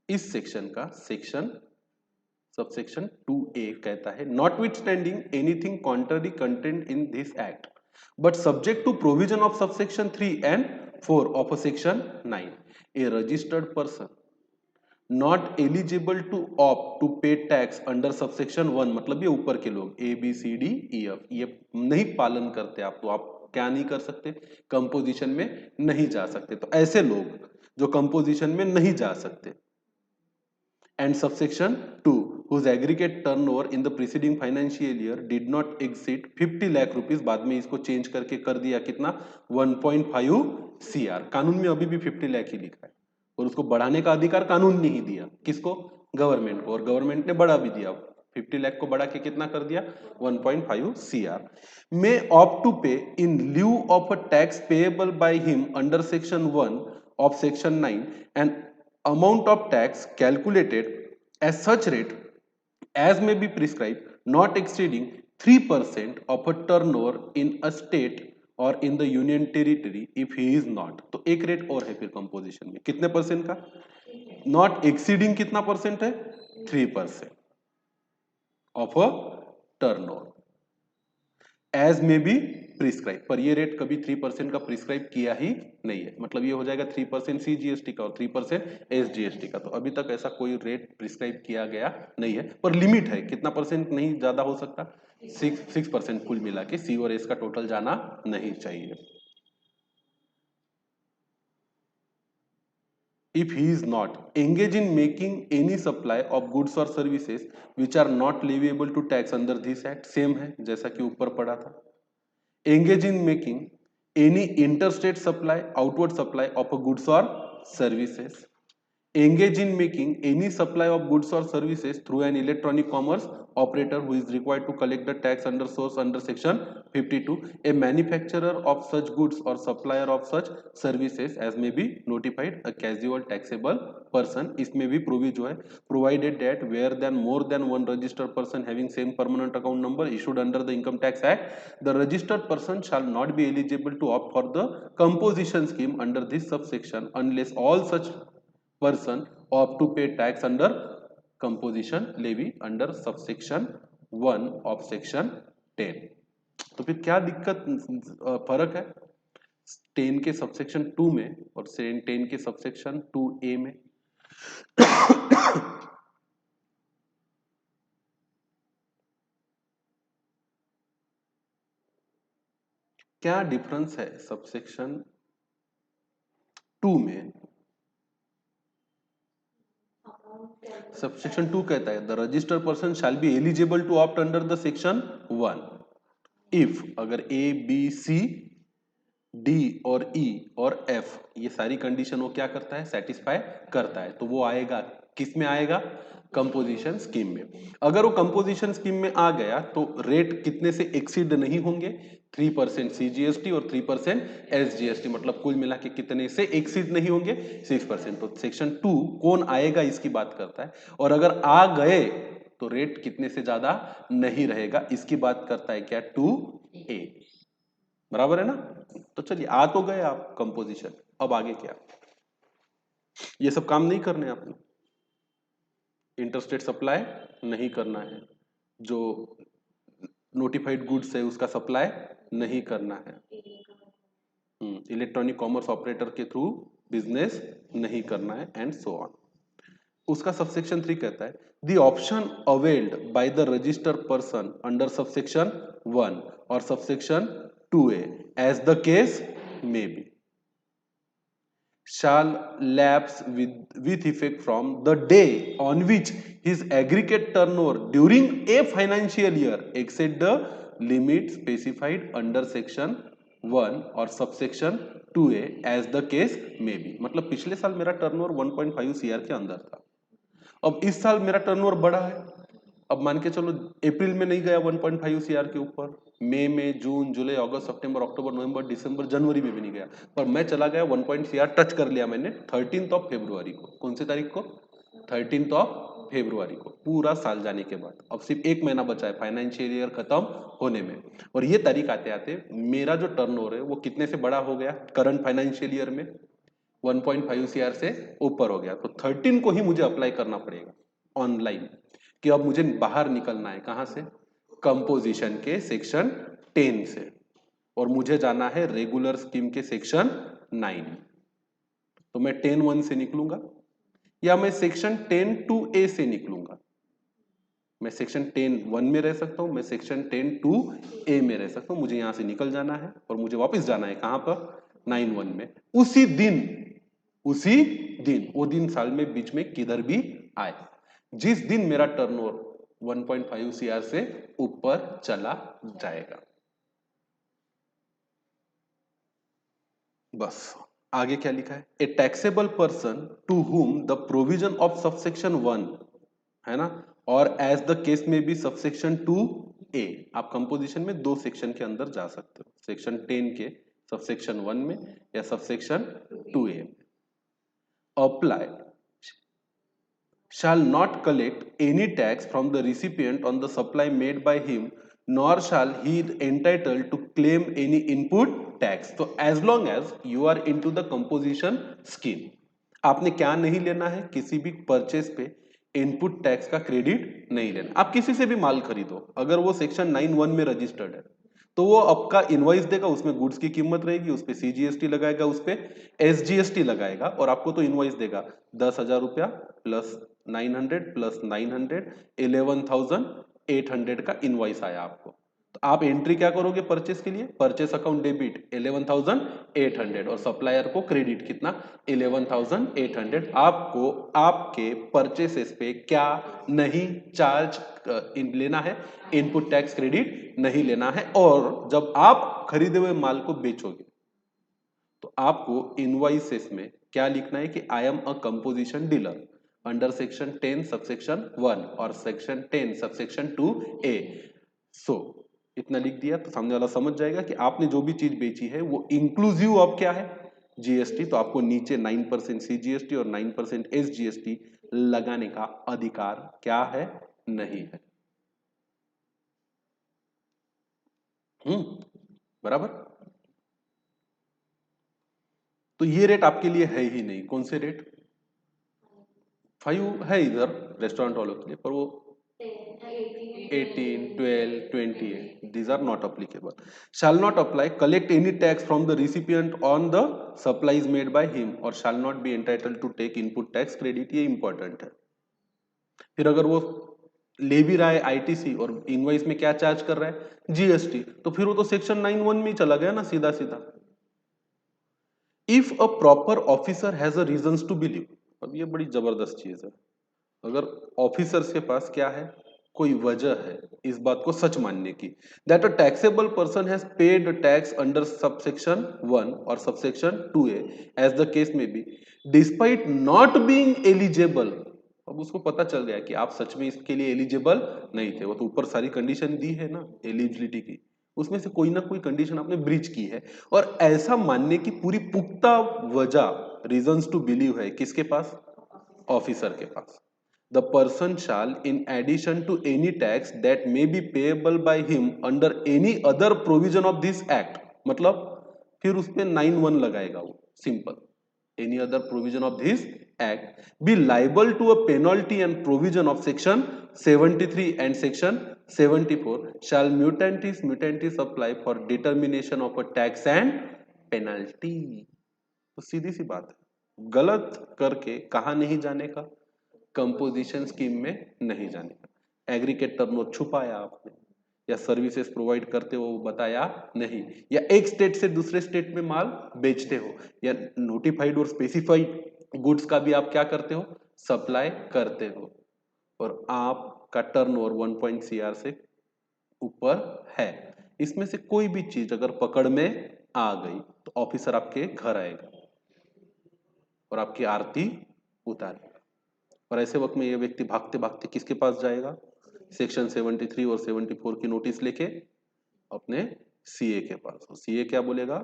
A: इस सेक्शन का सेक्शन सबसेक्शन 2A कहता है notwithstanding anything contrary content in this act but subject to provision of subsection 3 and 4 of section 9 a registered person not eligible to opt to pay tax under subsection 1, मतलब ये ऊपर के लोग ABCDEF ये नहीं पालन करते आप, तो आप क्या नहीं कर सकते कंपोजिशन में नहीं जा सकते। तो ऐसे लोग जो कंपोजिशन में नहीं जा सकते and subsection 2 whose aggregate turnover in the preceding financial year did not exceed 50 lakh rupees, बाद में इसको चेंज करके कर दिया कितना 1.5 CR। कानून में अभी भी 50 लाख ही लिखा है और उसको बढ़ाने का अधिकार कानून ने ही दिया, किसको? गवर्नमेंट को, और गवर्नमेंट ने बढ़ा भी दिया 50 लाख को बढ़ा के कितना कर दिया 1.5 CR। may opt to pay in lieu of a tax payable by him under section 1 of section 9 and amount of tax calculated as such rate as may be prescribed not exceeding 3% of a turnover in a state or in the union territory if he is not। तो एक rate और है फिर composition में कितने percent का? Not exceeding कितना percent है? 3% ऑफ अ टर्नओवर एज में बी प्रिस्क्राइब, पर ये रेट कभी 3% का प्रिस्क्राइब किया ही नहीं है। मतलब ये हो जाएगा 3% CGST का और 3% SGST का। तो अभी तक ऐसा कोई रेट प्रिस्क्राइब किया गया नहीं है, पर लिमिट है कितना परसेंट नहीं ज्यादा हो सकता 6% कुल मिला के C और S का टोटल जाना नहीं चाहिए। if he is not engaged in making any supply of goods or services which are not leviable to tax under this act, same है जैसा कि ऊपर पढ़ा था। engage in making any interstate supply outward supply of a goods or services, engage in making any supply of goods or services through an electronic commerce operator who is required to collect the tax under source under section 52, a manufacturer of such goods or supplier of such services as may be notified a casual taxable person। इसमें भी proviso है provided that where than more than one registered person having same permanent account number issued under the income tax act the registered person shall not be eligible to opt for the composition scheme under this subsection unless all such person opt to pay tax under composition levy under subsection 1 of section 10। तो फिर क्या दिक्कत फर्क है 10 के subsection 2 में और 10 के सबसेक्शन 2A में? क्या डिफरेंस है सबसेक्शन 2 में? सबसेक्शन 2 कहता है the registered person shall be eligible to opt under the section 1 if अगर A B C D और E और F ये सारी कंडीशन वो क्या करता है सेटिस्फाई करता है, तो वो आएगा किस में आएगा? कंपोजिशन स्कीम में। अगर वो कंपोजिशन स्कीम में आ गया तो रेट कितने से एक्सीड नहीं होंगे? 3% CGST और 3% SGST, मतलब कुल मिला के कितने से एक्सीड नहीं होंगे? 6%। तो सेक्शन 2 कौन आएगा इसकी बात करता है, और अगर आ गए तो रेट कितने से ज्यादा नहीं रहेगा, इसकी बात करता है क्या? 2A। बराबर है ना? तो चलिए, आ तो गए आप कंपोजिशन, अब आगे क्या? ये सब काम नहीं करने आपने, इंटरस्टेट सप्लाई नहीं करना है, जो नोटिफाइड गुड्स है उसका सप्लाई नहीं करना है, इलेक्ट्रॉनिक कॉमर्स ऑपरेटर के थ्रू बिजनेस नहीं करना है, एंड सो ऑन। उसका सबसेक्शन 3 कहता है the option availed by the registered person under subsection 1 और subsection 2A as the case may be shall lapse with effect from the day on which his aggregate turnover during a financial year exceed the limit specified under section 1 और subsection 2A as the case may be। मतलब पिछले साल मेरा turnover 1.5 CR के अंदर था, अब इस साल मेरा टर्नओवर बढ़ा है, अब मान के चलो अप्रैल में नहीं गया 1.5 CR के ऊपर, मई में, जून, जुलाई, अगस्त, सितंबर, अक्टूबर, नवंबर, दिसंबर, जनवरी में भी नहीं गया, पर मैं चला गया 1. CR टच कर लिया मैंने 13 फरवरी को। कौन सी तारीख को? 13 फरवरी को, पूरा साल जाने के बाद। अब सिर्फ एक महीना बचा है फाइनेंशियल ईयर खत्म होने में, और ये तारीख आते आते मेरा जो टर्नओवर है वो कितने से बड़ा हो गया करंट फाइनेंशियल ईयर में? 1.5 CR से ऊपर हो गया। तो 13 को ही मुझे अप्लाई करना पड़ेगा ऑनलाइन, कि अब मुझे बाहर निकलना है कहां से? कंपोजिशन के सेक्शन 10 से, और मुझे जाना है रेगुलर स्कीम के सेक्शन 9। तो मैं 10(1) से निकलूंगा, या मैं सेक्शन 10(2)A से निकलूंगा। मैं सेक्शन 10(1) में रह सकता हूं, मैं सेक्शन 10(2)A में रह सकता हूं। मुझे यहां से निकल जाना है और मुझे वापस जाना है कहां पर? 9(1) में। उसी दिन वो दिन साल में बीच में किधर भी आए, जिस दिन मेरा टर्नओवर 1.5 CR से ऊपर चला जाएगा। बस आगे क्या लिखा है? A taxable person to whom the provision of subsection 1, है ना, और एज द केस में भी सबसेक्शन 2A। आप कंपोजिशन में दो सेक्शन के अंदर जा सकते हो, सेक्शन 10 के सबसेक्शन 1 में या सबसेक्शन 2A में। Apply shall not collect any tax from the recipient on the supply made by him, nor shall he entitled to claim any input tax। तो as long as you are into the composition scheme, आपने क्या नहीं लेना है? किसी भी purchase पे input tax का क्रेडिट नहीं लेना। आप किसी से भी माल खरीदो, अगर वो सेक्शन 9(1) में रजिस्टर्ड है तो वो आपका इनवॉइस देगा, उसमें गुड्स की कीमत रहेगी, उस पर CGST लगाएगा, उस पर SGST लगाएगा, और आपको तो इनवॉइस देगा 10,000 रुपया प्लस 900 प्लस 900 11,800 का इनवॉइस आया आपको। तो आप एंट्री क्या करोगे परचेस के लिए? परचेस अकाउंट डेबिट 11,800 और सप्लायर को क्रेडिट कितना? 11,800। आपको आपके परचेसेस पे क्या नहीं चार्ज लेना है? इनपुट टैक्स क्रेडिट नहीं लेना है। और जब आप खरीदे हुए माल को बेचोगे तो आपको इनवॉइसेस में क्या लिखना है? कि I am a composition dealer under section 10 subsection 1 और सेक्शन 10 सबसेक्शन 2A। सो इतना लिख दिया तो सामने वाला समझ जाएगा कि आपने जो भी चीज बेची है वो इंक्लूसिव ऑफ क्या है? GST। तो आपको नीचे 9% CGST और 9% SGST लगाने का अधिकार क्या है? नहीं है। बराबर। तो ये रेट आपके लिए है ही नहीं। कौन से रेट? 5 है इधर रेस्टोरेंट वालों के लिए, पर वो 18, 12, 28, these are not applicable। shall not apply collect any tax from the recipient on the supplies made by him और shall not be entitled to take input tax credit। ये इंपॉर्टेंट है। फिर अगर वो ले भी रहा है ITC और इनवॉइस में क्या चार्ज कर रहा है? GST, तो फिर वो तो सेक्शन 9(1) में ही चला गया ना सीधा सीधा। If a proper officer has a reasons to believe, अब ये बड़ी जबरदस्त चीज है, अगर ऑफिसर्स के पास क्या है? कोई वजह है इस बात को सच मानने की, that a taxable person has paid tax under subsection 1 और subsection 2A as the case may be, despite not being eligible अब उसको पता चल गया कि आप सच में इसके लिए एलिजिबल नहीं थे। वो तो ऊपर सारी कंडीशन दी है ना एलिजिबिलिटी की, उसमें से कोई ना कोई कंडीशन आपने ब्रीच की है, और ऐसा मानने की पूरी पुख्ता वजह, रीजंस टू बिलीव है किसके पास? ऑफिसर के पास। The person shall in addition to any tax that may be payable by him under any other provision of this act, मतलब फिर उसमें 9(1) लगाएगा वो, simple. any other provision of this act be liable to a penalty and provision of section 73 and section 74 shall mutantis apply for determination of a tax and penalty। तो सीधी सी बात है, गलत करके कहा नहीं जाने का? कंपोजिशन स्कीम में नहीं जाने का। एग्रीगेट टर्नओवर छुपाया आपने, या सर्विसेज प्रोवाइड करते हो बताया नहीं, या एक स्टेट से दूसरे स्टेट में माल बेचते हो, या नोटिफाइड और स्पेसिफाइड गुड्स का भी आप क्या करते हो? सप्लाई करते हो, और आपका टर्नओवर 1 CR से ऊपर है। इसमें से कोई भी चीज अगर पकड़ में आ गई तो ऑफिसर आपके घर आएगा और आपकी आरती उतारेगा, और ऐसे वक्त में ये व्यक्ति भागते भागते किसके पास जाएगा? सेक्शन 73 और 74 की नोटिस लेके अपने सीए के पास। सीए क्या बोलेगा?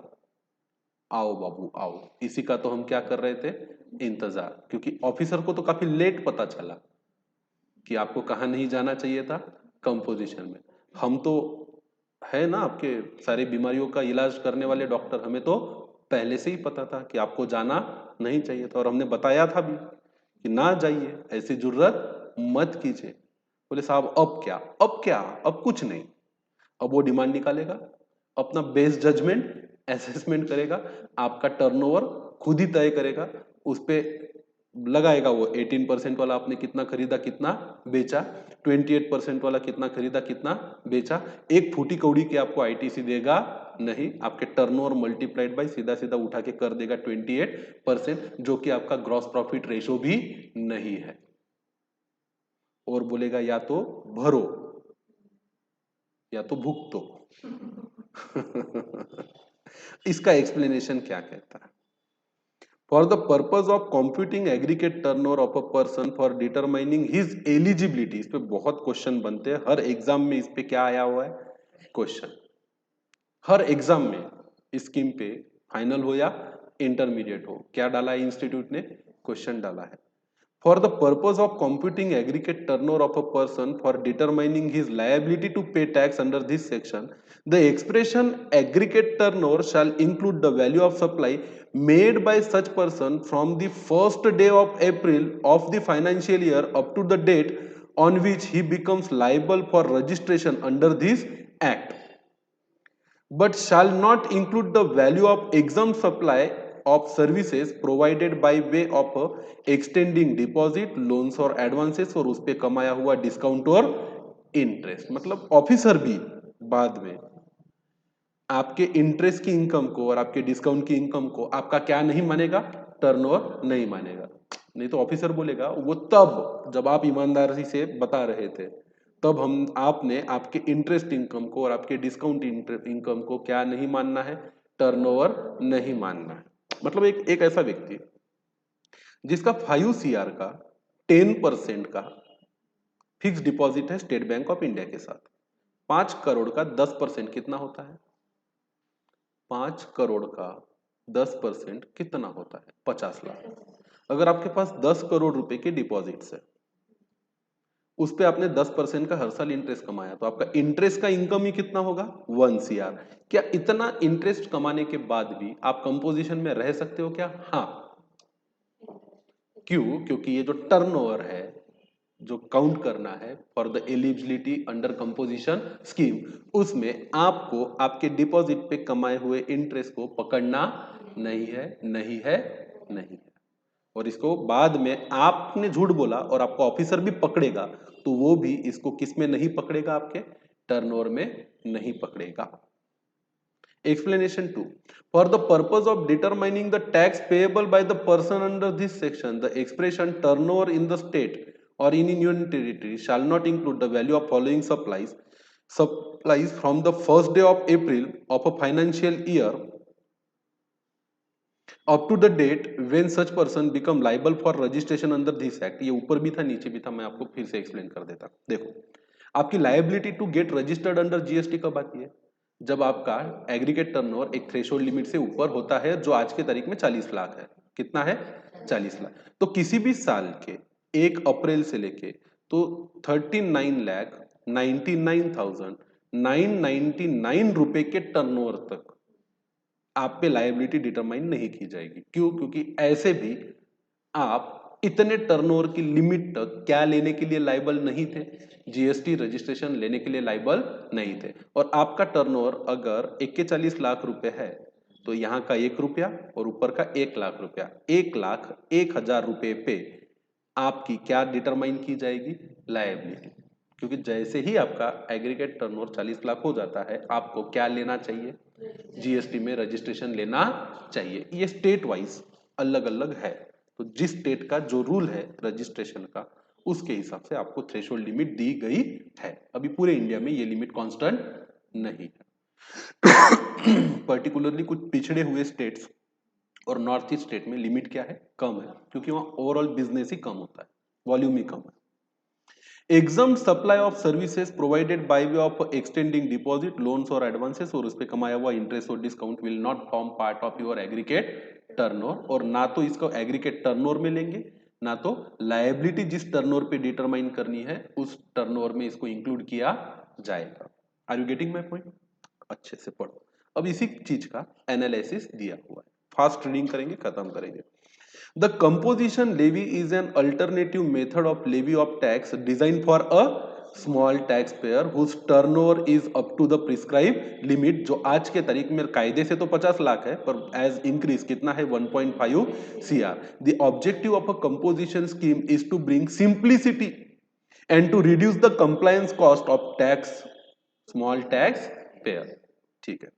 A: आओ बाबू आओ। इसी का तो हम क्या कर रहे थे? इंतजार, क्योंकि ऑफिसर को तो काफी लेट पता चला कि आपको कहाँ नहीं जाना चाहिए था, कंपोजिशन में। हम तो है ना आपके सारी बीमारियों का इलाज करने वाले डॉक्टर, हमें तो पहले से ही पता था कि आपको जाना नहीं चाहिए था, और हमने बताया था भी कि ना जाइए, ऐसी जरूरत मत कीजिए। बोले साहब अब क्या? अब क्या? अब कुछ नहीं। अब वो डिमांड निकालेगा, अपना बेस जजमेंट असेसमेंट करेगा, आपका टर्नओवर खुद ही तय करेगा, उस पे लगाएगा वो 18% वाला आपने कितना खरीदा कितना बेचा, 28% वाला कितना खरीदा कितना बेचा। एक फूटी कौड़ी के आपको आईटीसी देगा नहीं, आपके टर्नओवर मल्टीप्लाइड बाय सीधा सीधा उठा के कर देगा 28%, जो कि आपका ग्रॉस प्रॉफिट रेशो भी नहीं है, और बोलेगा या तो भरो या तो भुगतो। इसका एक्सप्लेनेशन क्या कहता है? For the purpose of computing aggregate turnover of a person for determining his eligibility. इस पे बहुत क्वेश्चन बनते हैं, हर एग्जाम में इस पे क्या आया हुआ है क्वेश्चन, हर एग्जाम में स्कीम पे, फाइनल हो या इंटरमीडिएट हो, क्या डाला है इंस्टीट्यूट ने? क्वेश्चन डाला है। For the purpose of computing aggregate turnover of a person for determining his liability to pay tax under this section, the expression aggregate turnover shall include the value of supply made by such person from the first day of April of the financial year up to the date on which he becomes liable for registration under this act, but shall not include the value of exempt supply of services provided by way of extending deposit loans or advances, और उस पे कमाया हुआ discount और interest. मतलब officer भी बाद में आपके इंटरेस्ट की इनकम को और आपके डिस्काउंट की इनकम को आपका क्या नहीं मानेगा? टर्नओवर नहीं मानेगा। नहीं तो ऑफिसर बोलेगा वो तब जब आप ईमानदारी से बता रहे थे, तब हम आपने आपके इंटरेस्ट इनकम को और आपके डिस्काउंट इनकम को क्या नहीं मानना है? टर्नओवर नहीं मानना है। मतलब एक ऐसा व्यक्ति जिसका 5 CR का 10% का फिक्स डिपॉजिट है स्टेट बैंक ऑफ इंडिया के साथ, 5 करोड़ का 10% कितना होता है? 5 करोड़ का 10% कितना होता है? 50 लाख। अगर आपके पास 10 करोड़ रुपए के डिपॉजिट्स है, उस पे आपने 10% का हर साल इंटरेस्ट कमाया, तो आपका इंटरेस्ट का इनकम ही कितना होगा? 1 CR। क्या इतना इंटरेस्ट कमाने के बाद भी आप कंपोजिशन में रह सकते हो क्या? हाँ। क्यों? क्योंकि ये जो टर्नओवर है जो काउंट करना है for the eligibility under composition scheme, उसमें आपको आपके डिपॉजिट पे कमाए हुए इंटरेस्ट को पकड़ना नहीं है, नहीं है, नहीं है। और इसको बाद में आपने झूठ बोला और आपको ऑफिसर भी पकड़ेगा, तो वो भी इसको किस में नहीं पकड़ेगा? आपके टर्नओवर में नहीं पकड़ेगा। Explanation 2. For the purpose of determining the tax payable by the person under this section, the expression turnover in the state or in union territory shall not include the value of following supplies from the first day of April of a financial year up to the date when such person become liable for registration under this act, ये ऊपर भी था नीचे भी था, मैं आपको फिर से एक्सप्लेन कर देता। देखो, आपकी liability to get registered under GST कब आती है? जब आपका एग्रीगेट टर्नओवर एक थ्रेशोल्ड लिमिट से ऊपर होता है, जो आज के तारीख में 40 लाख है। कितना है? 40 लाख। तो किसी भी साल के 1 अप्रैल से लेके तो 39,99,999 रुपए के टर्नओवर तक आप पे लायबिलिटी डिटरमाइन नहीं की जाएगी। क्यों? क्योंकि ऐसे भी आप इतने टर्नओवर की लिमिट तक क्या लेने के लिए लायबल नहीं थे? जीएसटी रजिस्ट्रेशन लेने के लिए लायबल नहीं थे। और आपका टर्नओवर अगर 41 लाख रुपए है तो यहाँ का 1 रुपया और ऊपर का 1 लाख रुपया, 1,01,000 रुपए पे आपकी क्या डिटरमाइन की जाएगी? लायबिलिटी। क्योंकि जैसे ही आपका एग्रीगेट टर्नओवर 40 लाख हो जाता है, आपको क्या लेना चाहिए? जीएसटी में रजिस्ट्रेशन लेना चाहिए। ये स्टेट वाइज अलग अलग है, तो जिस स्टेट का जो रूल है रजिस्ट्रेशन का, उसके हिसाब से आपको थ्रेशोल्ड लिमिट दी गई है। अभी पूरे इंडिया में ये लिमिट कांस्टेंट नहीं है। पर्टिकुलरली कुछ पिछड़े हुए स्टेट्स और नॉर्थ ईस्ट स्टेट में लिमिट क्या है? कम है, क्योंकि वहां ओवरऑल बिजनेस ही कम होता है, वॉल्यूम ही कम है। Exempt supply of services provided by way of extending deposit, loans और एडवांसेस, और उस पे कमाया हुआ इंटरेस्ट और discount will not form part of your aggregate turnover. और ना तो इसको एग्रीगेट टर्नओवर में लेंगे, ना तो लायबिलिटी जिस टर्नओवर पे डिटरमाइन करनी है उस टर्नओवर में इसको इंक्लूड किया जाएगा। Are you getting my point? अच्छे से पढ़ो। अब इसी चीज का एनालिसिस दिया हुआ है, फास्ट रीडिंग करेंगे, खत्म करेंगे। The composition levy is an alternative method of levy of tax designed for a small taxpayer whose turnover is up to the prescribed limit, जो आज के तारीख में कायदे से तो 50 लाख है, पर एज इंक्रीज कितना है? 1.5 CR। The objective of a composition scheme is to bring simplicity and to reduce the compliance cost of tax small tax payer। ठीक है।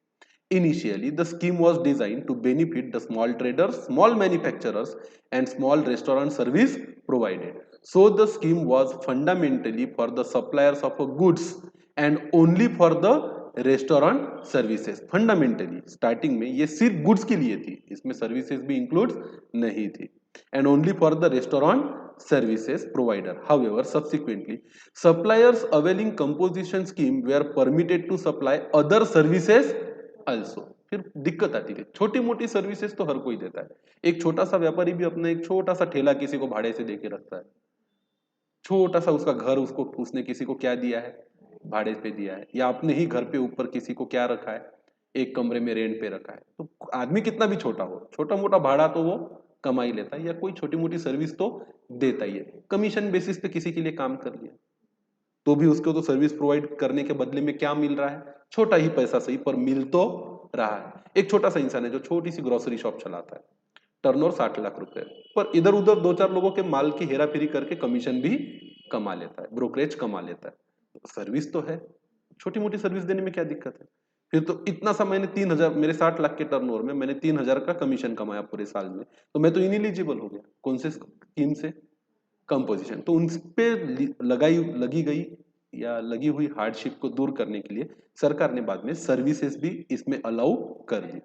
A: Initially, the scheme was designed to benefit the small traders, small manufacturers, and small restaurant service provided. So, the scheme was fundamentally for the suppliers of goods and only for the restaurant services. Fundamentally starting में ये सिर्फ goods के लिए थी, इसमें services भी include नहीं थी। And only for the restaurant services provider. However, subsequently, suppliers availing composition scheme were permitted to supply other services also। फिर दिक्कत आती थी, छोटी मोटी सर्विसेज तो हर कोई देता है। एक छोटा सा व्यापारी भी अपना एक छोटा सा ठेला किसी को भाड़े से देके रखता है, छोटा सा उसका घर, उसको उसने किसी को क्या दिया है? भाड़े पे दिया है। या अपने ही घर पे ऊपर किसी को क्या रखा है? एक कमरे में रेंट पे रखा है। तो आदमी कितना भी छोटा हो, छोटा मोटा भाड़ा तो वो कमा ही लेता है, या कोई छोटी मोटी सर्विस तो देता ही है। कमीशन बेसिस पे किसी के लिए काम कर लिया तो भी उसको तो सर्विस प्रोवाइड करने के बदले में क्या मिल रहा है? छोटा ही पैसा सही, पर मिल तो रहा है। एक छोटा सा इंसान है जो छोटी सी ग्रोसरी शॉप चलाता है, टर्नओवर 60 लाख रुपए, पर इधर उधर 2-4 लोगों के माल की हेरा फेरी करके कमीशन भी कमा लेता है, ब्रोकरेज कमा लेता है। सर्विस तो है, छोटी मोटी सर्विस देने में क्या दिक्कत है? फिर तो इतना सा मैंने 3,000, मेरे 60 लाख के टर्नओवर में मैंने 3,000 का कमीशन कमाया पूरे साल में, तो मैं तो इनएलिजिबल हो गया। कौन से स्कीम से? कंपोजिशन। तो उन पे लगी गई या लगी हुई हार्डशिप को दूर करने के लिए सरकार ने बाद में सर्विसेज भी इसमें अलाउ कर दी,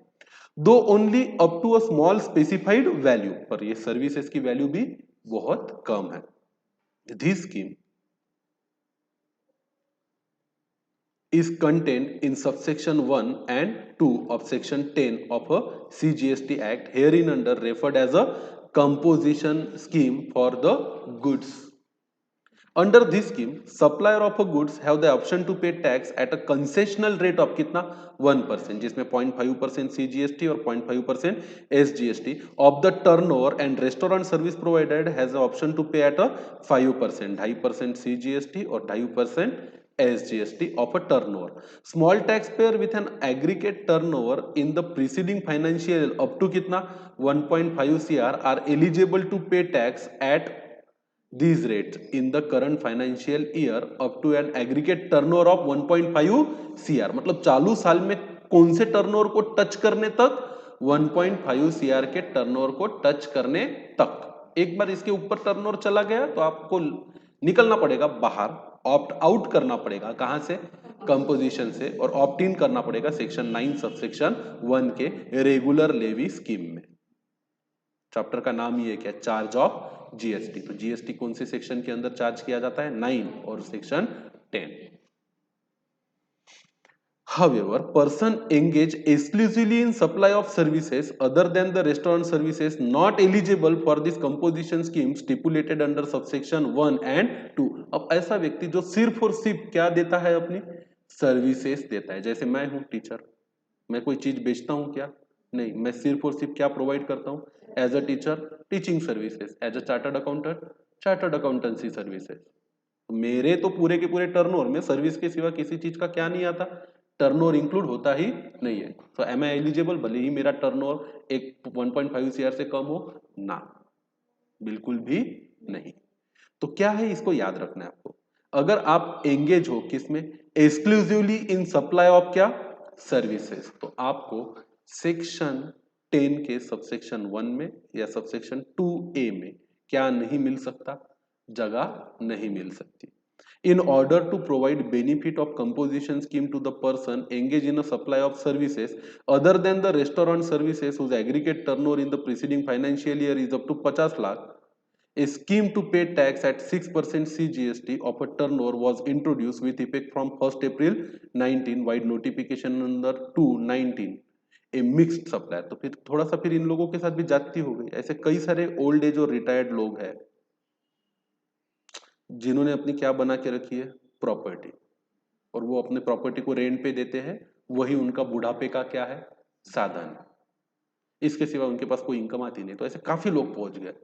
A: दो only up to a small specified value. पर ये सर्विसेज की वैल्यू भी बहुत कम है। This scheme is contained in subsection 1 and 2 of section 10 of a CGST Act, herein under referred as a composition scheme for the goods। Under this scheme, supplier of goods have the option to pay tax at a concessional rate of कितना? 1%, जिसमें 0.5% CGST और 0.5% SGST of the turnover, and restaurant service provided has the option to pay at a 5%, 2.5% CGST और 2.5% SGST of a turnover। Small taxpayer with an aggregate turnover in the preceding financial year up to कितना? 1.5 CR are eligible to pay tax at these rates in the current financial year up to an aggregate turnover of 1.5 CR। मतलब चालू साल में कौन से turnover को touch करने तक? 1.5 CR के टर्नओवर को टच करने तक। एक बार इसके ऊपर टर्नओवर चला गया तो आपको निकलना पड़ेगा बाहर, ऑप्ट आउट करना पड़ेगा। कहां से? कंपोजिशन से, और ऑप्ट इन करना पड़ेगा सेक्शन 9 सबसेक्शन 1 के रेगुलर लेवी स्कीम में। चैप्टर का नाम ही है क्या, चार्ज ऑफ जीएसटी। तो जीएसटी कौन से सेक्शन के अंदर चार्ज किया जाता है, 9 और section 10। However, person engaged exclusively in supply of services other than the restaurant services not eligible for this composition scheme stipulated under subsection 1 and 2। अब ऐसा व्यक्ति जो सिर्फ और सिर्फ क्या देता है, अपनी सर्विसेज देता है। जैसे मैं हूं टीचर, मैं कोई चीज बेचता हूं क्या, नहीं, मैं सिर्फ और सिर्फ क्या प्रोवाइड करता हूं, as a teacher teaching services, as a chartered accountant chartered accountancy services. मेरे तो पूरे के पूरे टर्नओवर में सर्विस के सिवा किसी चीज का क्या नहीं आता, टर्नओवर इंक्लूड होता ही नहीं है। तो एम आई एलिजिबल, भले ही मेरा टर्नओवर एक 1.5 सीआर से कम हो ना, बिल्कुल भी नहीं। तो क्या है, इसको याद रखना है आपको। अगर आप एंगेज हो किसमें, एक्सक्लूसिवली इन सप्लाई ऑफ क्या, सर्विसेज, तो आपको सेक्शन 10 के सबसेक्शन 1 में या सबसेक्शन 2A में क्या नहीं मिल सकता, जगह नहीं मिल सकती। In order to provide benefit of composition scheme to the person engaged in a supply of services other than the restaurant services whose aggregate turnover in the preceding financial year is up to 50 lakh, a scheme to pay tax at 6% CGST of a turnover was introduced with effect from 1st April 19 wide notification number 219 A mixed supplier. तो फिर थोड़ा सा फिर इन लोगों के साथ भी जाती हो गई। ऐसे कई सारे ओल्ड एज और रिटायर्ड लोग हैं जिन्होंने अपनी क्या बना के रखी है, प्रॉपर्टी, और वो अपने प्रॉपर्टी को रेंट पे देते हैं, वही उनका बुढ़ापे का क्या है, साधन। इसके सिवा उनके पास कोई इनकम आती नहीं। तो ऐसे काफी लोग पहुंच गए।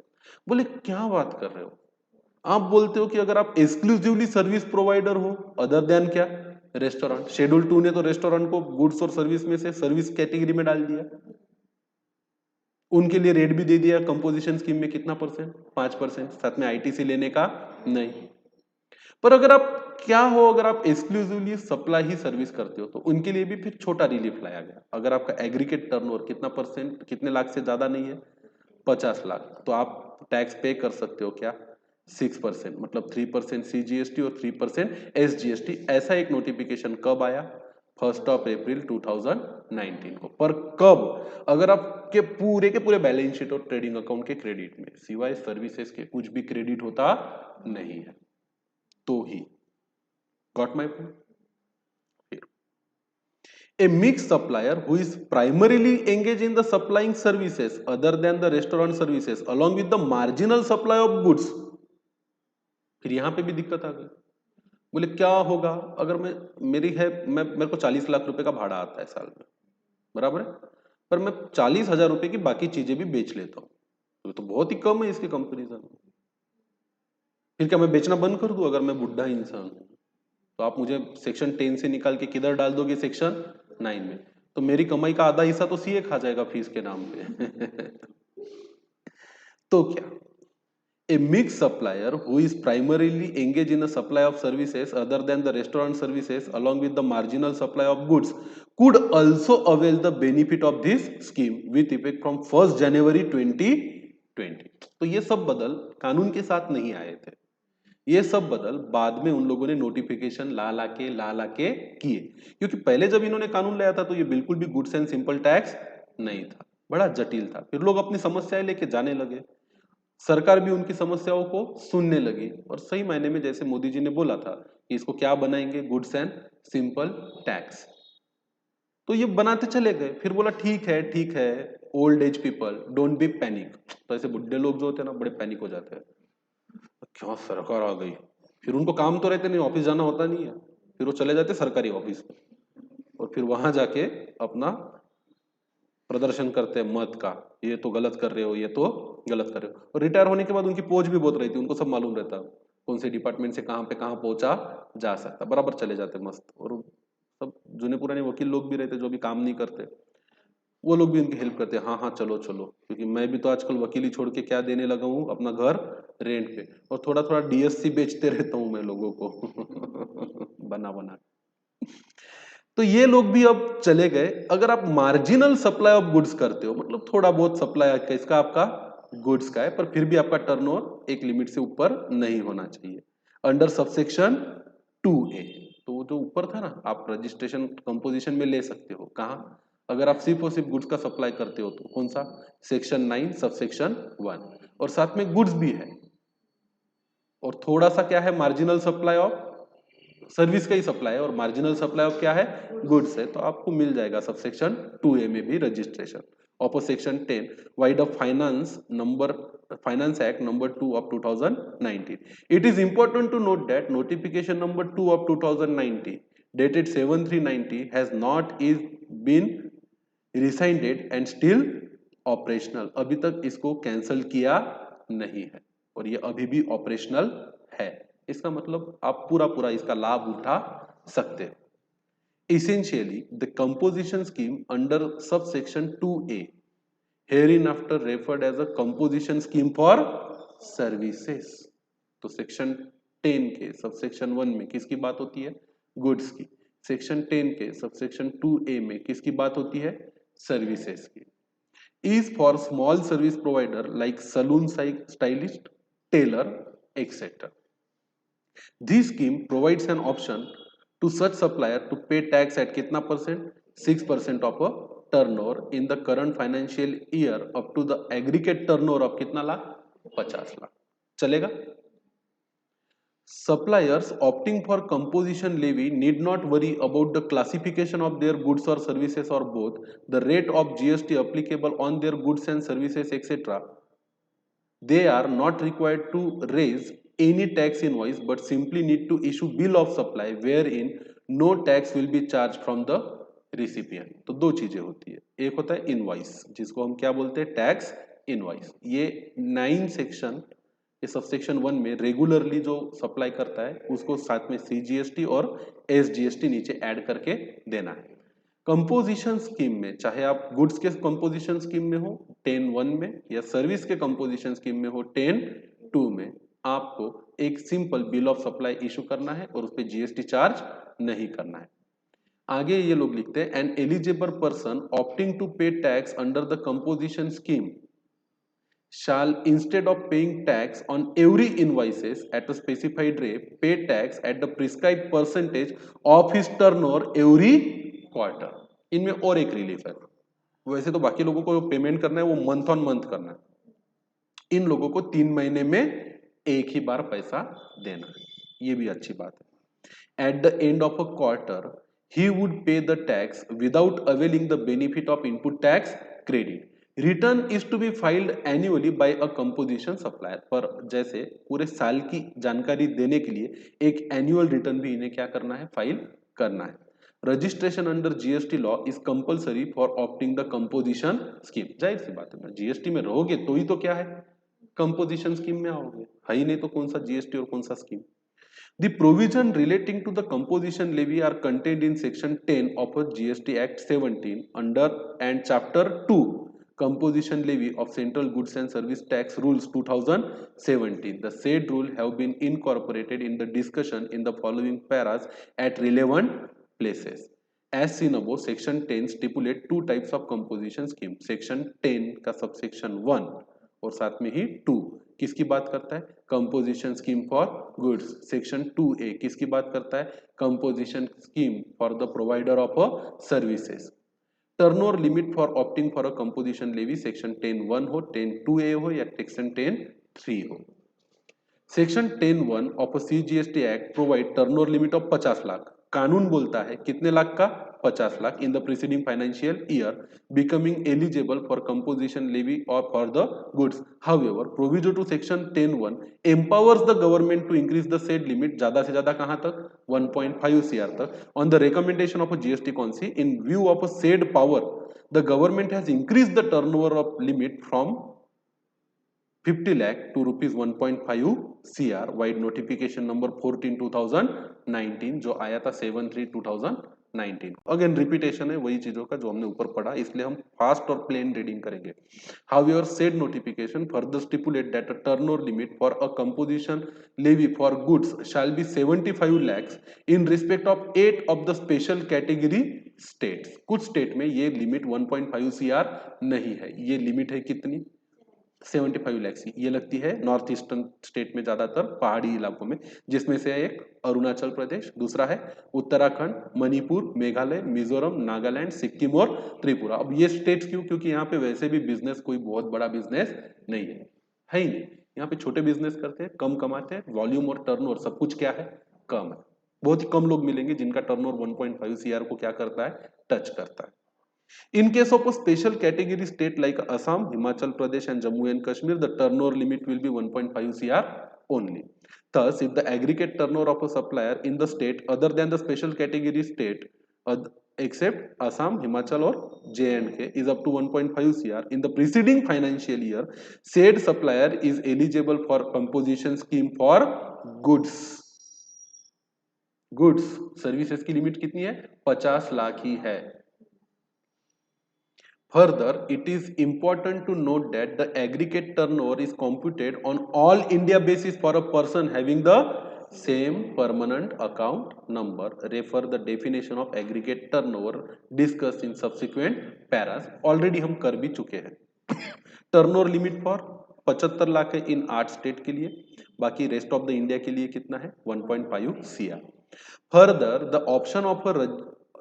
A: बोले क्या बात कर रहे हो, आप बोलते हो कि अगर आप एक्सक्लूसिवली सर्विस प्रोवाइडर हो अदर देन क्या, रेस्टोरेंट। शेड्यूल 2 ने तो रेस्टोरेंट को गुड्स और सर्विस में से सर्विस कैटेगरी में डाल दिया, उनके लिए रेट भी दे दिया कंपोजिशन स्कीम में कितना परसेंट, 5%, साथ में आईटीसी लेने का नहीं। पर अगर आप क्या हो, अगर आप एक्सक्लूसिवली सप्लाई ही सर्विस करते हो तो उनके लिए भी फिर छोटा रिलीफ लाया गया। अगर आपका एग्रीगेट टर्नओवर कितना परसेंट, कितने लाख से ज्यादा नहीं है, 50 लाख, तो आप टैक्स पे कर सकते हो क्या, 6%, मतलब 3% सीजीएसटी और 3% एसजीएसटी। ऐसा एक नोटिफिकेशन कब आया, 1 अप्रैल 2019 को। पर कब, अगर आपके पूरे के पूरे बैलेंस शीट और ट्रेडिंग अकाउंट के क्रेडिट में सिवाय सर्विसेज के कुछ भी क्रेडिट होता नहीं है, तो ही। Got my point. A mixed supplier who is primarily engaged in the supplying services other than the restaurant services along with the marginal supply of goods। फिर यहां पे भी दिक्कत आ गई। बोले क्या होगा अगर मैं, मेरी है, मैं, मेरे को 40 लाख रुपए का भाड़ा आता है साल में, बराबर है, पर मैं 40,000 रुपए की बाकी चीजें भी बेच लेता हूं, तो बहुत ही कम है इसके कंपेरिजन में। फिर क्या मैं बेचना बंद कर दूं अगर मैं बुढ़ा इंसान हूं? तो आप मुझे सेक्शन 10 से निकाल के किधर डाल दोगे, सेक्शन 9 में। तो मेरी कमाई का आधा हिस्सा तो सीए खा जाएगा फीस के नाम पे। तो क्या, a mixed supplier who is primarily engaged in the supply of services other than the restaurant services along with the marginal supply of goods could also avail the benefit of this scheme with effect from 1st January 2020। तो ये सब बदल कानून के साथ नहीं आए थे, ये सब बदल बाद में उन लोगों ने नोटिफिकेशन ला ला के किए। क्योंकि पहले जब इन्होंने कानून लाया था तो ये बिल्कुल भी गुड्स एंड सिंपल टैक्स नहीं था, बड़ा जटिल था। फिर लोग अपनी समस्याएं लेके जाने लगे, सरकार भी उनकी समस्याओं को सुनने लगी, और सही मायने में जैसे मोदी जी ने बोला था कि इसको क्या बनाएंगे, गुड्स एंड सिंपल टैक्स। तो ये बनाते चले गए। फिर बोला ठीक है, old age people don't be panic. तो ऐसे बुढ़े लोग जो होते हैं ना, बड़े पैनिक हो जाते हैं, क्या सरकार आ गई। फिर उनको काम तो रहते नहीं, ऑफिस जाना होता नहीं है, फिर वो चले जाते सरकारी ऑफिस में, और फिर वहां जाके अपना प्रदर्शन करते हैं मत का, ये तो गलत कर रहे हो, ये तो गलत कर रहे हो। और रिटायर होने के बाद उनकी पहुंच भी बहुत रहती है, उनको सब मालूम रहता है कौन से डिपार्टमेंट से कहां पे कहां पहुंचा जा सकता, बराबर चले जाते मस्त। और सब जुने पुराने वकील लोग भी रहते जो भी काम नहीं करते, वो लोग भी उनकी हेल्प करते हैं, हाँ हाँ चलो चलो, क्योंकि मैं भी तो आजकल वकीली छोड़ के क्या देने लगा हूँ, अपना घर रेंट पे, और थोड़ा थोड़ा डीएससी बेचते रहता हूँ मैं लोगों को। बना बना। तो ये लोग भी अब चले गए। अगर आप मार्जिनल सप्लाई ऑफ गुड्स करते हो, मतलब थोड़ा बहुत सप्लाई इसका आपका गुड्स का है, पर फिर भी आपका टर्नओवर एक लिमिट से ऊपर नहीं होना चाहिए, अंडर सबसेक्शन 2A। तो वो जो ऊपर था ना, आप रजिस्ट्रेशन कंपोजिशन में ले सकते हो, कहाँ, अगर आप सिर्फ और सिर्फ गुड्स का सप्लाई करते हो तो कौन सा, सेक्शन 9 सबसेक्शन 1, और साथ में गुड्स भी है और थोड़ा सा क्या है, मार्जिनल सप्लाई ऑफ सर्विस का ही सप्लाई है और मार्जिनल सप्लाई ऑफ क्या है, गुड्स है, तो आपको मिल जाएगा सबसेक्शन 2A में भी registration of section 10 wide of finance act number 2 of 2019. It is important to note that notification number 2 of 2019 dated 7/3/90 has not is been rescinded and still operational. अभी तक इसको कैंसिल किया नहीं है और ये अभी भी ऑपरेशनल है, इसका मतलब आप पूरा पूरा इसका लाभ उठा सकते हैं। Essentially, the composition scheme under subsection 2A hereinafter referred as a composition scheme for services. तो सेक्शन 10 के सबसेक्शन 1 में किसकी बात होती है, गुड्स की। सेक्शन 10 के सबसेक्शन 2A में किसकी बात होती है, सर्विसेज की। Is for small service provider like saloon stylist, tailor, etc. This scheme provides an option to such supplier to pay tax at कितना percent, 6% of a turnover in the current financial year up to the aggregate turnover of कितना लाख, 50 लाख, चलेगा। Suppliers opting for composition levy need not worry about the classification of their goods or services or both. The rate of GST applicable on their goods and services, etc. They are not required to raise any tax invoice but simply need to issue bill of supply wherein no tax will be charged from the recipient. तो दो चीजें होती है, एक होता है invoice जिसको हम क्या बोलते हैं, टैक्स इनवॉइस। ये 9 सेक्शन इस सबसेक्शन 1 में रेगुलरली जो सप्लाई करता है उसको साथ में CGST और SGST नीचे ऐड करके देना है। कंपोजिशन स्कीम में चाहे आप गुड्स के कंपोजिशन स्कीम में हो 10(1) में या सर्विस के कंपोजिशन स्कीम में हो 10(2) में, आपको एक simple bill of supply issue करना है और उस पर GST चार्ज नहीं करना है। आगे ये लोग लिखते हैं an eligible person opting to pay tax under the composition scheme shall instead of paying tax on every invoices at a specified rate pay tax at the prescribed percentage of his turnover every quarter. इनमें और एक relief है, वैसे तो बाकी लोगों को payment करना है वो मंथ ऑन मंथ करना है, इन लोगों को 3 महीने में एक ही बार पैसा देना है, ये भी अच्छी बात है। At the end of a quarter he would pay the tax without availing the benefit of input tax credit. Return is to be filed annually by a composition supplier. पर जैसे पूरे साल की जानकारी देने के लिए एक एनुअल रिटर्न भी इन्हें क्या करना है, फाइल करना है। Registration under GST law is compulsory for opting the composition scheme. जाहिर सी बात है, जीएसटी में रहोगे तो ही तो क्या है, कंपोजिशन स्कीम में आओगे, है ही नहीं तो कौन सा जीएसटी और कौन सा scheme. The provision relating to the composition levy are contained in section 10 of a GST Act 17 under and chapter 2 composition levy of central goods and service tax rules 2017. The said rule have been incorporated in the discussion in the following paras at relevant places. As seen above, section 10 stipulate two types of composition scheme. Section 10 का subsection 1 और साथ में ही 2 किसकी बात करता है, composition scheme for goods. Section 2A किसकी बात करता है, composition scheme for the provider of a services. Turnover limit for opting for a composition levy section 10(1) हो, 10(2A) हो या सेक्शन 10(3) हो। Section 10(1) of a CGST act provide turnover limit of 50 lakh. कानून बोलता है कितने लाख का, 50 lakh in the preceding financial year becoming eligible for composition levy or for the goods. However, proviso to section 10(1) empowers the government to increase the said limit ज्यादा से ज्यादा कहां तक, 1.5 CR तक, on the recommendation of a GST council. In view of a said power, the government has increased the turnover of limit from 50 lakh to rupees 1.5 CR wide notification number 14/2019 जो आया था 7/3/2019। Again repetition है वही चीजों का जो हमने ऊपर पढ़ा, इसलिए हम फास्ट और प्लेन रीडिंग करेंगे। However, said notification further stipulate that a turnover limit for a composition levy for goods shall be 75 lakhs in respect of 8 of the special category states. कुछ स्टेट में ये लिमिट 1.5 CR नहीं है, ये limit है कितनी, 75 लाख की, ये लगती है नॉर्थ ईस्टर्न स्टेट में, ज्यादातर पहाड़ी इलाकों में, जिसमें से एक अरुणाचल प्रदेश, दूसरा है उत्तराखंड, मणिपुर, मेघालय, मिजोरम, नागालैंड, सिक्किम और त्रिपुरा। अब ये स्टेट्स क्यों? क्योंकि यहाँ पे वैसे भी बिजनेस कोई बहुत बड़ा बिजनेस नहीं है ही नहीं। यहाँ पे छोटे बिजनेस करते हैं, कम कमाते हैं, वॉल्यूम और टर्नओवर सब कुछ क्या है, कम है। बहुत ही कम लोग मिलेंगे जिनका टर्नओवर 1.5 सीआर को क्या करता है, टच करता है। In case of a special category state like Assam, Himachal Pradesh and Jammu and Kashmir, the turnover limit will be 1.5 CR only. Thus, if the aggregate turnover of a supplier in the state other than the special category state, except Assam, Himachal or J&K, is up to 1.5 CR in the preceding financial year, said supplier is eligible for composition scheme for goods. Goods services की limit कितनी है, 50 लाख ही है। Further, it is important to note that the aggregate turnover is computed on all India basis for a person having the same permanent account number. Refer the definition of aggregate turnover discussed in subsequent paras. Already हम कर भी चुके हैं। Turnover limit for 75 lakh है इन 8 state के लिए, बाकी rest of the India के लिए कितना है, 1.5 CR. Further, the option of a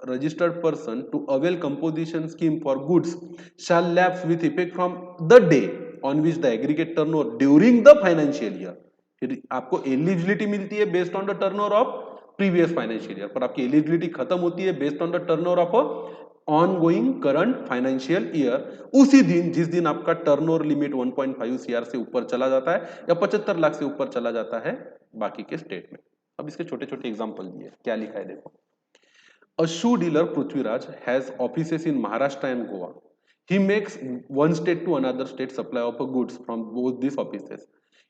A: registered person to avail composition scheme for goods shall lapse with effect from the day on which the aggregate turnover during the financial year. फिर आपको eligibility मिलती है based on the turnover of previous financial year, पर आपकी eligibility खत्म होती है based on the turnover of ongoing current financial year, उसी दिन जिस दिन आपका टर्नओवर लिमिट 1.5 सीआर से ऊपर चला जाता है या 75 लाख से ऊपर चला जाता है बाकी के स्टेट में। अब इसके छोटे छोटे एग्जांपल दिए, क्या लिखा है देखो। A shoe dealer Prithviraj has offices in Maharashtra and Goa. He makes one state to another state supply of goods from both these offices.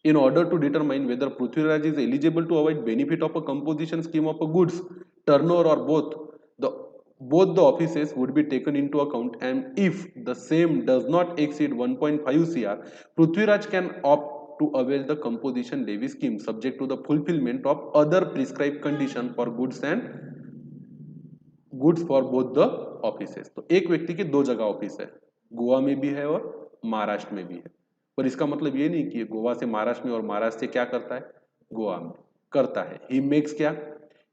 A: In order to determine whether Prithviraj is eligible to avoid benefit of a composition scheme of goods, turnover or both the offices would be taken into account, and if the same does not exceed 1.5 CR, Prithviraj can opt to avail the composition levy scheme subject to the fulfillment of other prescribed condition for goods for both the offices. तो एक व्यक्ति के दो जगह office है, गोवा में भी है और महाराष्ट्र में भी है, पर इसका मतलब ये नहीं कि गोवा से महाराष्ट्र में और महाराष्ट्र से क्या करता है, गोवा में करता है। ही मेक्स क्या,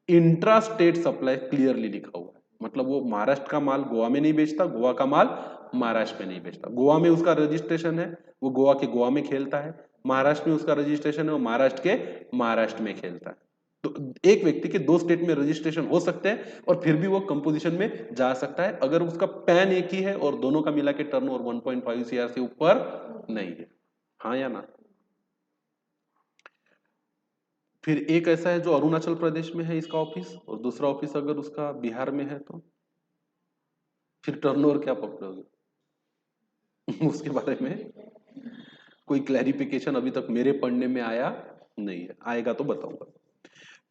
A: इंट्रा स्टेट सप्लाई क्लियरली लिखा हुआ है, मतलब वो महाराष्ट्र का माल गोवा में नहीं बेचता, गोवा का माल महाराष्ट्र में नहीं बेचता। गोवा में उसका रजिस्ट्रेशन है, वो गोवा के गोवा में खेलता है, महाराष्ट्र में उसका रजिस्ट्रेशन है, वो महाराष्ट्र के महाराष्ट्र में खेलता है। तो एक व्यक्ति के दो स्टेट में रजिस्ट्रेशन हो सकते हैं और फिर भी वो कंपोजिशन में जा सकता है अगर उसका पैन एक ही है और दोनों का मिला के टर्नओवर 1.5 सीआर से ऊपर नहीं है, हाँ या ना। फिर एक ऐसा है जो अरुणाचल प्रदेश में है इसका ऑफिस, और दूसरा ऑफिस अगर उसका बिहार में है, तो फिर टर्नओवर क्या पकड़ोगे? उसके बारे में कोई क्लैरिफिकेशन अभी तक मेरे पढ़ने में आया नहीं है, आएगा तो बताऊंगा।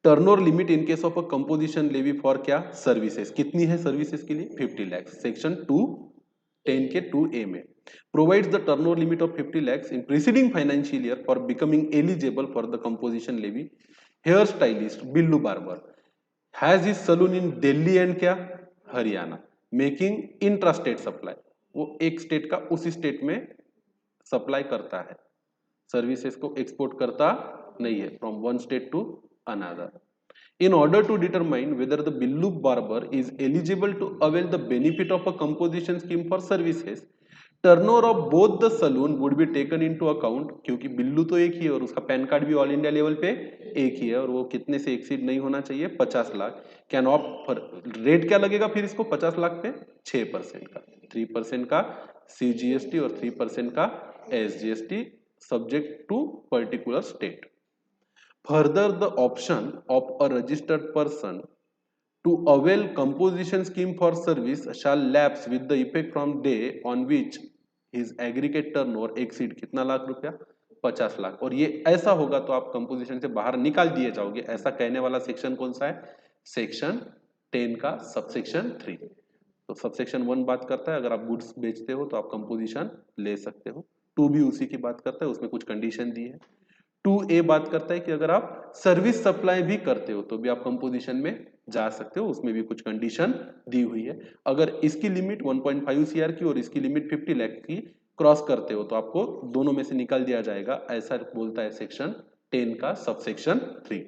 A: Turnover limit in case of a composition levy for क्या, सर्विसेज, कितनी है सर्विसेज के लिए, 50 लाख। सेक्शन 210 के 2A में provides the turnover limit of 50 lakhs in preceding financial year for becoming eligible for the composition levy. Hair stylist Billu Barber has his saloon in Delhi and क्या, Haryana, making intrastate supply, वो एक state का उसी state में supply करता है, services को export करता नहीं है, from one state to another. In order to determine whether the Billu Barber is eligible to avail the benefit of a composition scheme for services, turnover of both the saloon would be taken into account, क्योंकि बिल्लू तो एक ही है और उसका pan card भी all India level पे एक ही है और वो कितने से एक्सीड नहीं होना चाहिए, 50 लाख। कैन ऑप्ट, रेट क्या लगेगा फिर इसको 50 लाख पे, 6% का, 3% का CGST और 3% का SGST, subject to particular state. Further, the option of a registered person to avail composition scheme for service shall lapse with the effect from day on which his aggregate turnover exceed कितना लाख रुपया, 50 लाख। और ये ऐसा होगा तो आप composition से बाहर निकाल दिए जाओगे, ऐसा कहने वाला सेक्शन कौन सा है, सेक्शन 10 का सबसेक्शन 3। तो सबसेक्शन 1 बात करता है अगर आप गुड्स बेचते हो तो आप कंपोजिशन ले सकते हो, 2 भी उसी की बात करता है, उसमें कुछ कंडीशन दी है। 2A बात करता है कि अगर आप सर्विस सप्लाई भी करते हो तो भी आप कंपोजिशन में जा सकते हो, उसमें भी कुछ कंडीशन दी हुई है। अगर इसकी लिमिट 1.5 सीआर की और इसकी लिमिट 50 लाख की क्रॉस करते हो तो आपको दोनों में से निकाल दिया जाएगा, ऐसा बोलता है सेक्शन 10 का subsection 3।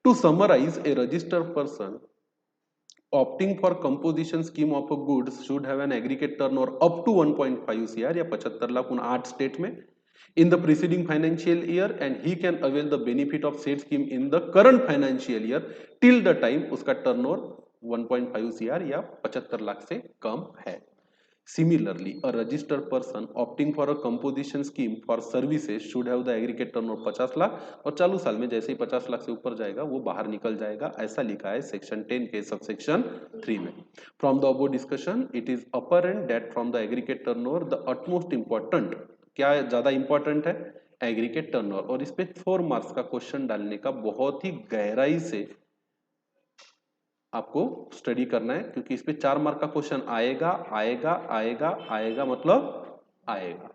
A: To summarise, a registered person opting for composition scheme of a goods should have an aggregate turnover up to 1.5 CR या 75 लाख उन 8 स्टेट में in the preceding financial year and he can avail the benefit of said scheme in the current financial year till the time उसका turnover 1.5 CR या 75 लाख से कम है। Similarly, a registered person opting for a composition scheme for services should have the aggregate turnover 50 lakh और चालू साल में जैसे ही 50 लाख से ऊपर जाएगा वो बाहर निकल जाएगा, ऐसा लिखा है सेक्शन 10 के सबसेक्शन 3 में। From the above discussion, it is apparent that from the aggregate turnover the utmost important, क्या ज्यादा इंपॉर्टेंट है? Aggregate turnover. और इस पे 4 मार्क्स का क्वेश्चन डालने का बहुत ही गहराई से आपको स्टडी करना है, क्योंकि इस पे 4 मार्क का क्वेश्चन आएगा आएगा आएगा आएगा, मतलब आएगा।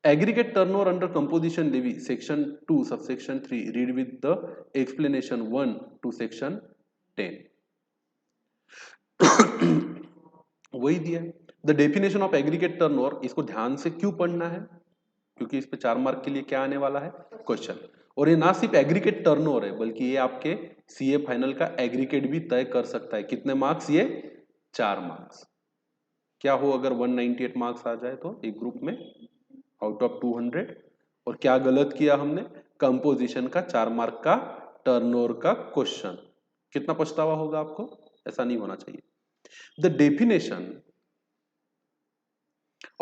A: Aggregate turnover under composition levy section 2 subsection 3 read with the explanation 1 to section 10। वही दिया है। The definition of aggregate turnover, इसको ध्यान से क्यों पढ़ना है? क्योंकि इस पे 4 मार्क के लिए क्या आने वाला है? क्वेश्चन। और ये ना सिर्फ एग्रीगेट टर्नओवर है बल्कि ये आपके सीए फाइनल का एग्रीगेट भी तय कर सकता है। कितने मार्क्स? ये 4 मार्क्स। क्या हो अगर 198 मार्क्स आ जाए तो एक ग्रुप में आउट ऑफ 200? और क्या गलत किया हमने? कंपोजिशन का 4 मार्क का टर्नओवर का क्वेश्चन। कितना पछतावा होगा आपको? ऐसा नहीं होना चाहिए। The definition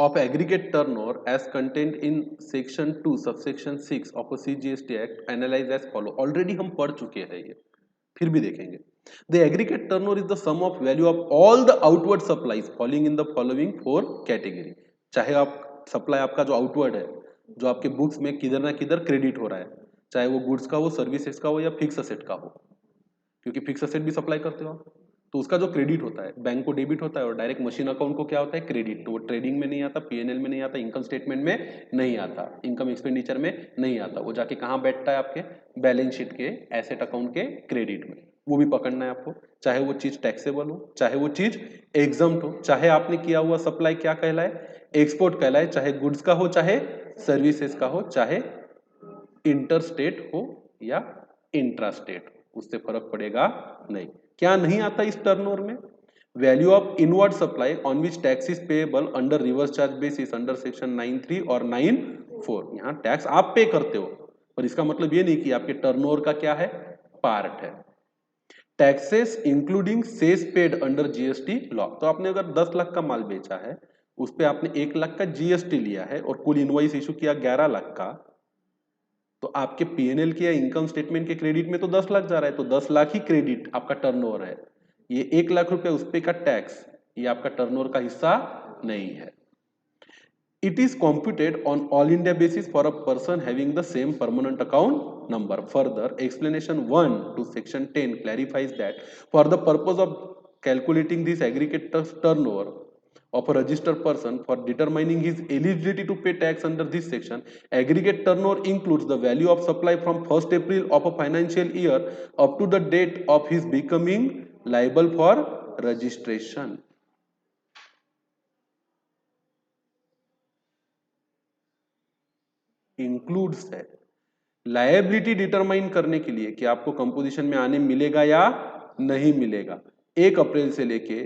A: of aggregate turnover as contained in section 2 subsection 6 of a CGST Act analyze as follow। Already हम पढ़ चुके हैं ये, फिर भी देखेंगे। The aggregate turnover is the sum of value of all the outward supplies falling in the following 4 category। चाहे आप सप्लाई आपका जो आउटवर्ड है, जो आपके बुक्स में किधर ना किधर क्रेडिट हो रहा है, चाहे वो गुड्स का हो, सर्विसेज का हो या फिक्स असेट का हो, क्योंकि फिक्स असेट भी सप्लाई करते हो आप, तो उसका जो क्रेडिट होता है बैंक को डेबिट होता है और डायरेक्ट मशीन अकाउंट को क्या होता है? क्रेडिट। तो वो ट्रेडिंग में नहीं आता, पीएनएल में नहीं आता, इनकम स्टेटमेंट में नहीं आता, इनकम एक्सपेंडिचर में नहीं आता, वो जाके कहाँ बैठता है? आपके बैलेंस शीट के एसेट अकाउंट के क्रेडिट में। वो भी पकड़ना है आपको, चाहे वो चीज टैक्सेबल हो, चाहे वो चीज एग्जम्प्ट हो, चाहे आपने किया हुआ सप्लाई क्या कहलाए? एक्सपोर्ट कहलाए, चाहे गुड्स का हो, चाहे सर्विसेज का हो, चाहे इंटर स्टेट हो या इंट्रा स्टेट हो, उससे फर्क पड़ेगा नहीं। क्या नहीं आता इस टर्नओवर में? Value of inward supply on which tax is payable under reverse charge basis under section 9(3) और 9(4)। यहाँ टैक्स आप पे करते हो, पर इसका मतलब ये नहीं कि आपके टर्नओवर का क्या है? पार्ट है। Taxes including cess paid under GST law. तो आपने अगर 10 लाख का माल बेचा है, उस पे आपने 1 लाख का जीएसटी लिया है और कुल इनवॉइस इशू किया 11 लाख का, तो आपके पीएनएल के या इनकम स्टेटमेंट के क्रेडिट में तो 10 लाख जा रहा है, तो 10 लाख ही क्रेडिट आपका टर्नओवर है। ये 1 लाख रुपए उस पे का टैक्स, ये आपका टर्नओवर का हिस्सा नहीं है। It is computed on all India basis for a person having the same permanent account number. Further, explanation 1 to section 10 clarifies that for the purpose of calculating this aggregate turnover of a registered person for determining his eligibility to pay tax under this section, aggregate turnover includes the value of supply from 1st April of a financial year up to the date of his becoming liable for registration। Includes है। Liability determine करने के लिए कि आपको composition में आने मिलेगा या नहीं मिलेगा, 1 अप्रैल से लेके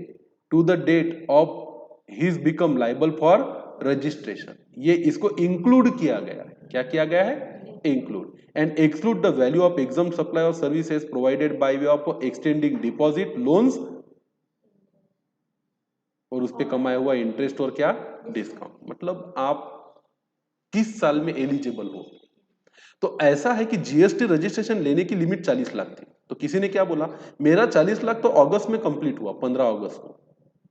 A: to the date of his become liable for registration, ये इसको इंक्लूड किया गया है। क्या किया गया है? Include. And exclude the value of exempt supply और services provided by way of extending deposit loans और उस पे कमाया हुआ इंटरेस्ट और क्या? डिस्काउंट। मतलब आप किस साल में एलिजिबल हो। तो ऐसा है कि जीएसटी रजिस्ट्रेशन लेने की लिमिट 40 लाख थी, तो किसी ने क्या बोला, मेरा 40 लाख तो अगस्त में कंप्लीट हुआ, 15 अगस्त को,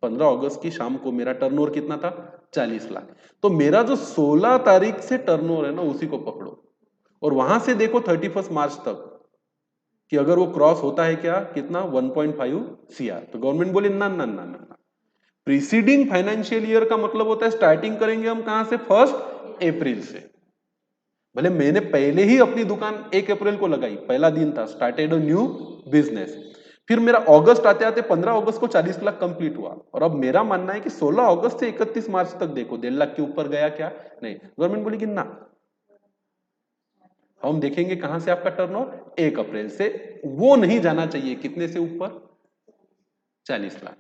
A: 15 अगस्त की शाम को मेरा टर्नओवर कितना था? 40 लाख। तो मेरा जो 16 तारीख से टर्नओवर है ना, उसी को पकड़ो और वहां से देखो 31 मार्च तक कि अगर वो क्रॉस होता है क्या, कितना? 1.5 CR। तो गवर्नमेंट बोले ना ना ना ना, प्रीसीडिंग फाइनेंशियल ईयर का मतलब होता है स्टार्टिंग करेंगे हम कहां से? 1 अप्रैल से। भले मैंने पहले ही अपनी दुकान 1 अप्रैल को लगाई, पहला दिन था, स्टार्टेड अ न्यू बिजनेस, फिर मेरा अगस्त आते आते 15 अगस्त को 40 लाख कंप्लीट हुआ, और अब मेरा मानना है कि 16 अगस्त से 31 मार्च तक देखो 1.5 लाख के ऊपर गया क्या? नहीं। गवर्नमेंट बोलेगी ना, हम देखेंगे कहां से आपका टर्नओवर, 1 अप्रैल से, वो नहीं जाना चाहिए कितने से ऊपर, 40 लाख।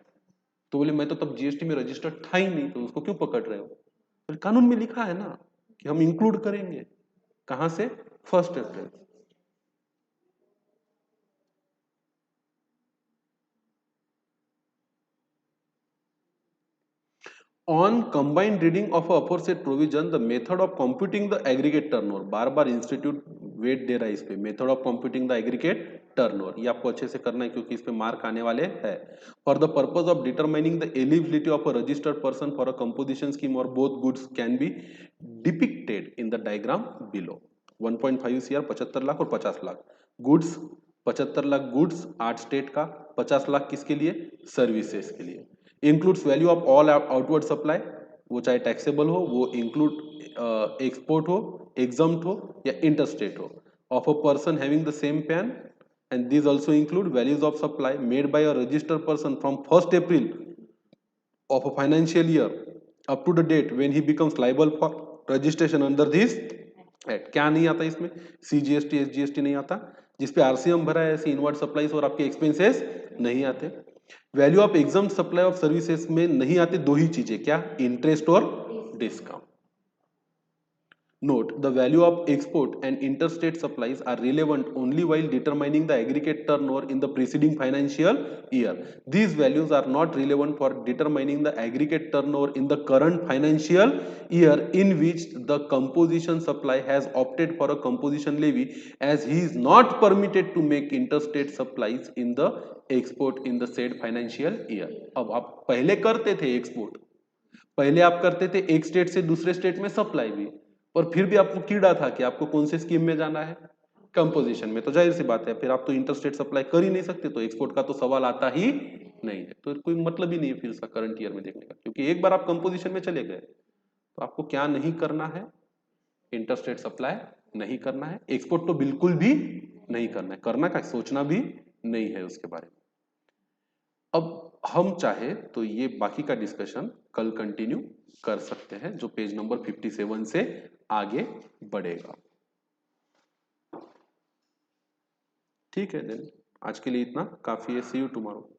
A: तो बोले मैं तो तब जीएसटी में रजिस्टर्ड था ही नहीं, तो उसको क्यों पकड़ रहे हो? तो कानून में लिखा है ना कि हम इंक्लूड करेंगे, कहां से, 1 अप्रैल। On combined reading of a aforesaid provision, the method of computing the aggregate turnover, बार बार इंस्टीट्यूट वेट दे रहा है इस पे, method of computing the aggregate turnover, ये आपको अच्छे से करना है क्योंकि इस पे मार्क आने वाले हैं। For the purpose of determining the eligibility of a registered person for a composition scheme और both goods can be depicted in the diagram below. 1.5 CR 75 lakh और 50 lakh goods, 75 lakh goods 8 state का, 50 लाख किसके लिए, सर्विसेज के लिए। Includes value of all outward supply, वो चाहे taxable हो, वो इंक्लूड एक्सपोर्ट हो, एग्जम्प्ट हो या इंटरस्टेट हो, of a person having the same pan, and these also include values of supply made by a registered person from 1st April of a financial year up to the date when he becomes liable for registration under this act। क्या नहीं आता इसमें, CGST SGST नहीं आता, जिसपे RCM भरा है ऐसी इनवर्ड सप्लाईज और आपके एक्सपेंसेस नहीं आते। Value of exempt supply of services में नहीं आते दो ही चीजें, क्या, इंटरेस्ट और discount. Note, the value of export and interstate supplies are relevant only while determining the aggregate turnover in the preceding financial year. These values are not relevant for determining the aggregate turnover in the current financial year in which the composition supply has opted for a composition levy, as he is not permitted to make interstate supplies in the export in the said financial year। अब आप पहले करते थे export, पहले आप करते थे एक स्टेट से दूसरे स्टेट में सप्लाई भी, और फिर भी आपको कीड़ा था कि आपको कौन से स्कीम में जाना है, कंपोजिशन में, तो जाहिर सी बात है फिर आप तो इंटरस्टेट सप्लाई कर ही नहीं सकते, तो एक्सपोर्ट का तो सवाल आता ही नहीं है, तो कोई मतलब ही नहीं है फिर इसका करंट ईयर में देखने का, क्योंकि एक बार आप कंपोजिशन में चले गए तो आपको क्या नहीं करना है, इंटरस्टेट सप्लाई नहीं करना है, एक्सपोर्ट तो बिल्कुल भी नहीं करना है, करना का सोचना भी नहीं है उसके बारे में। अब हम चाहे तो ये बाकी का डिस्कशन कल कंटिन्यू कर सकते हैं, जो पेज नंबर 57 से आगे बढ़ेगा। ठीक है, देन आज के लिए इतना काफी है, सी यू टुमारो।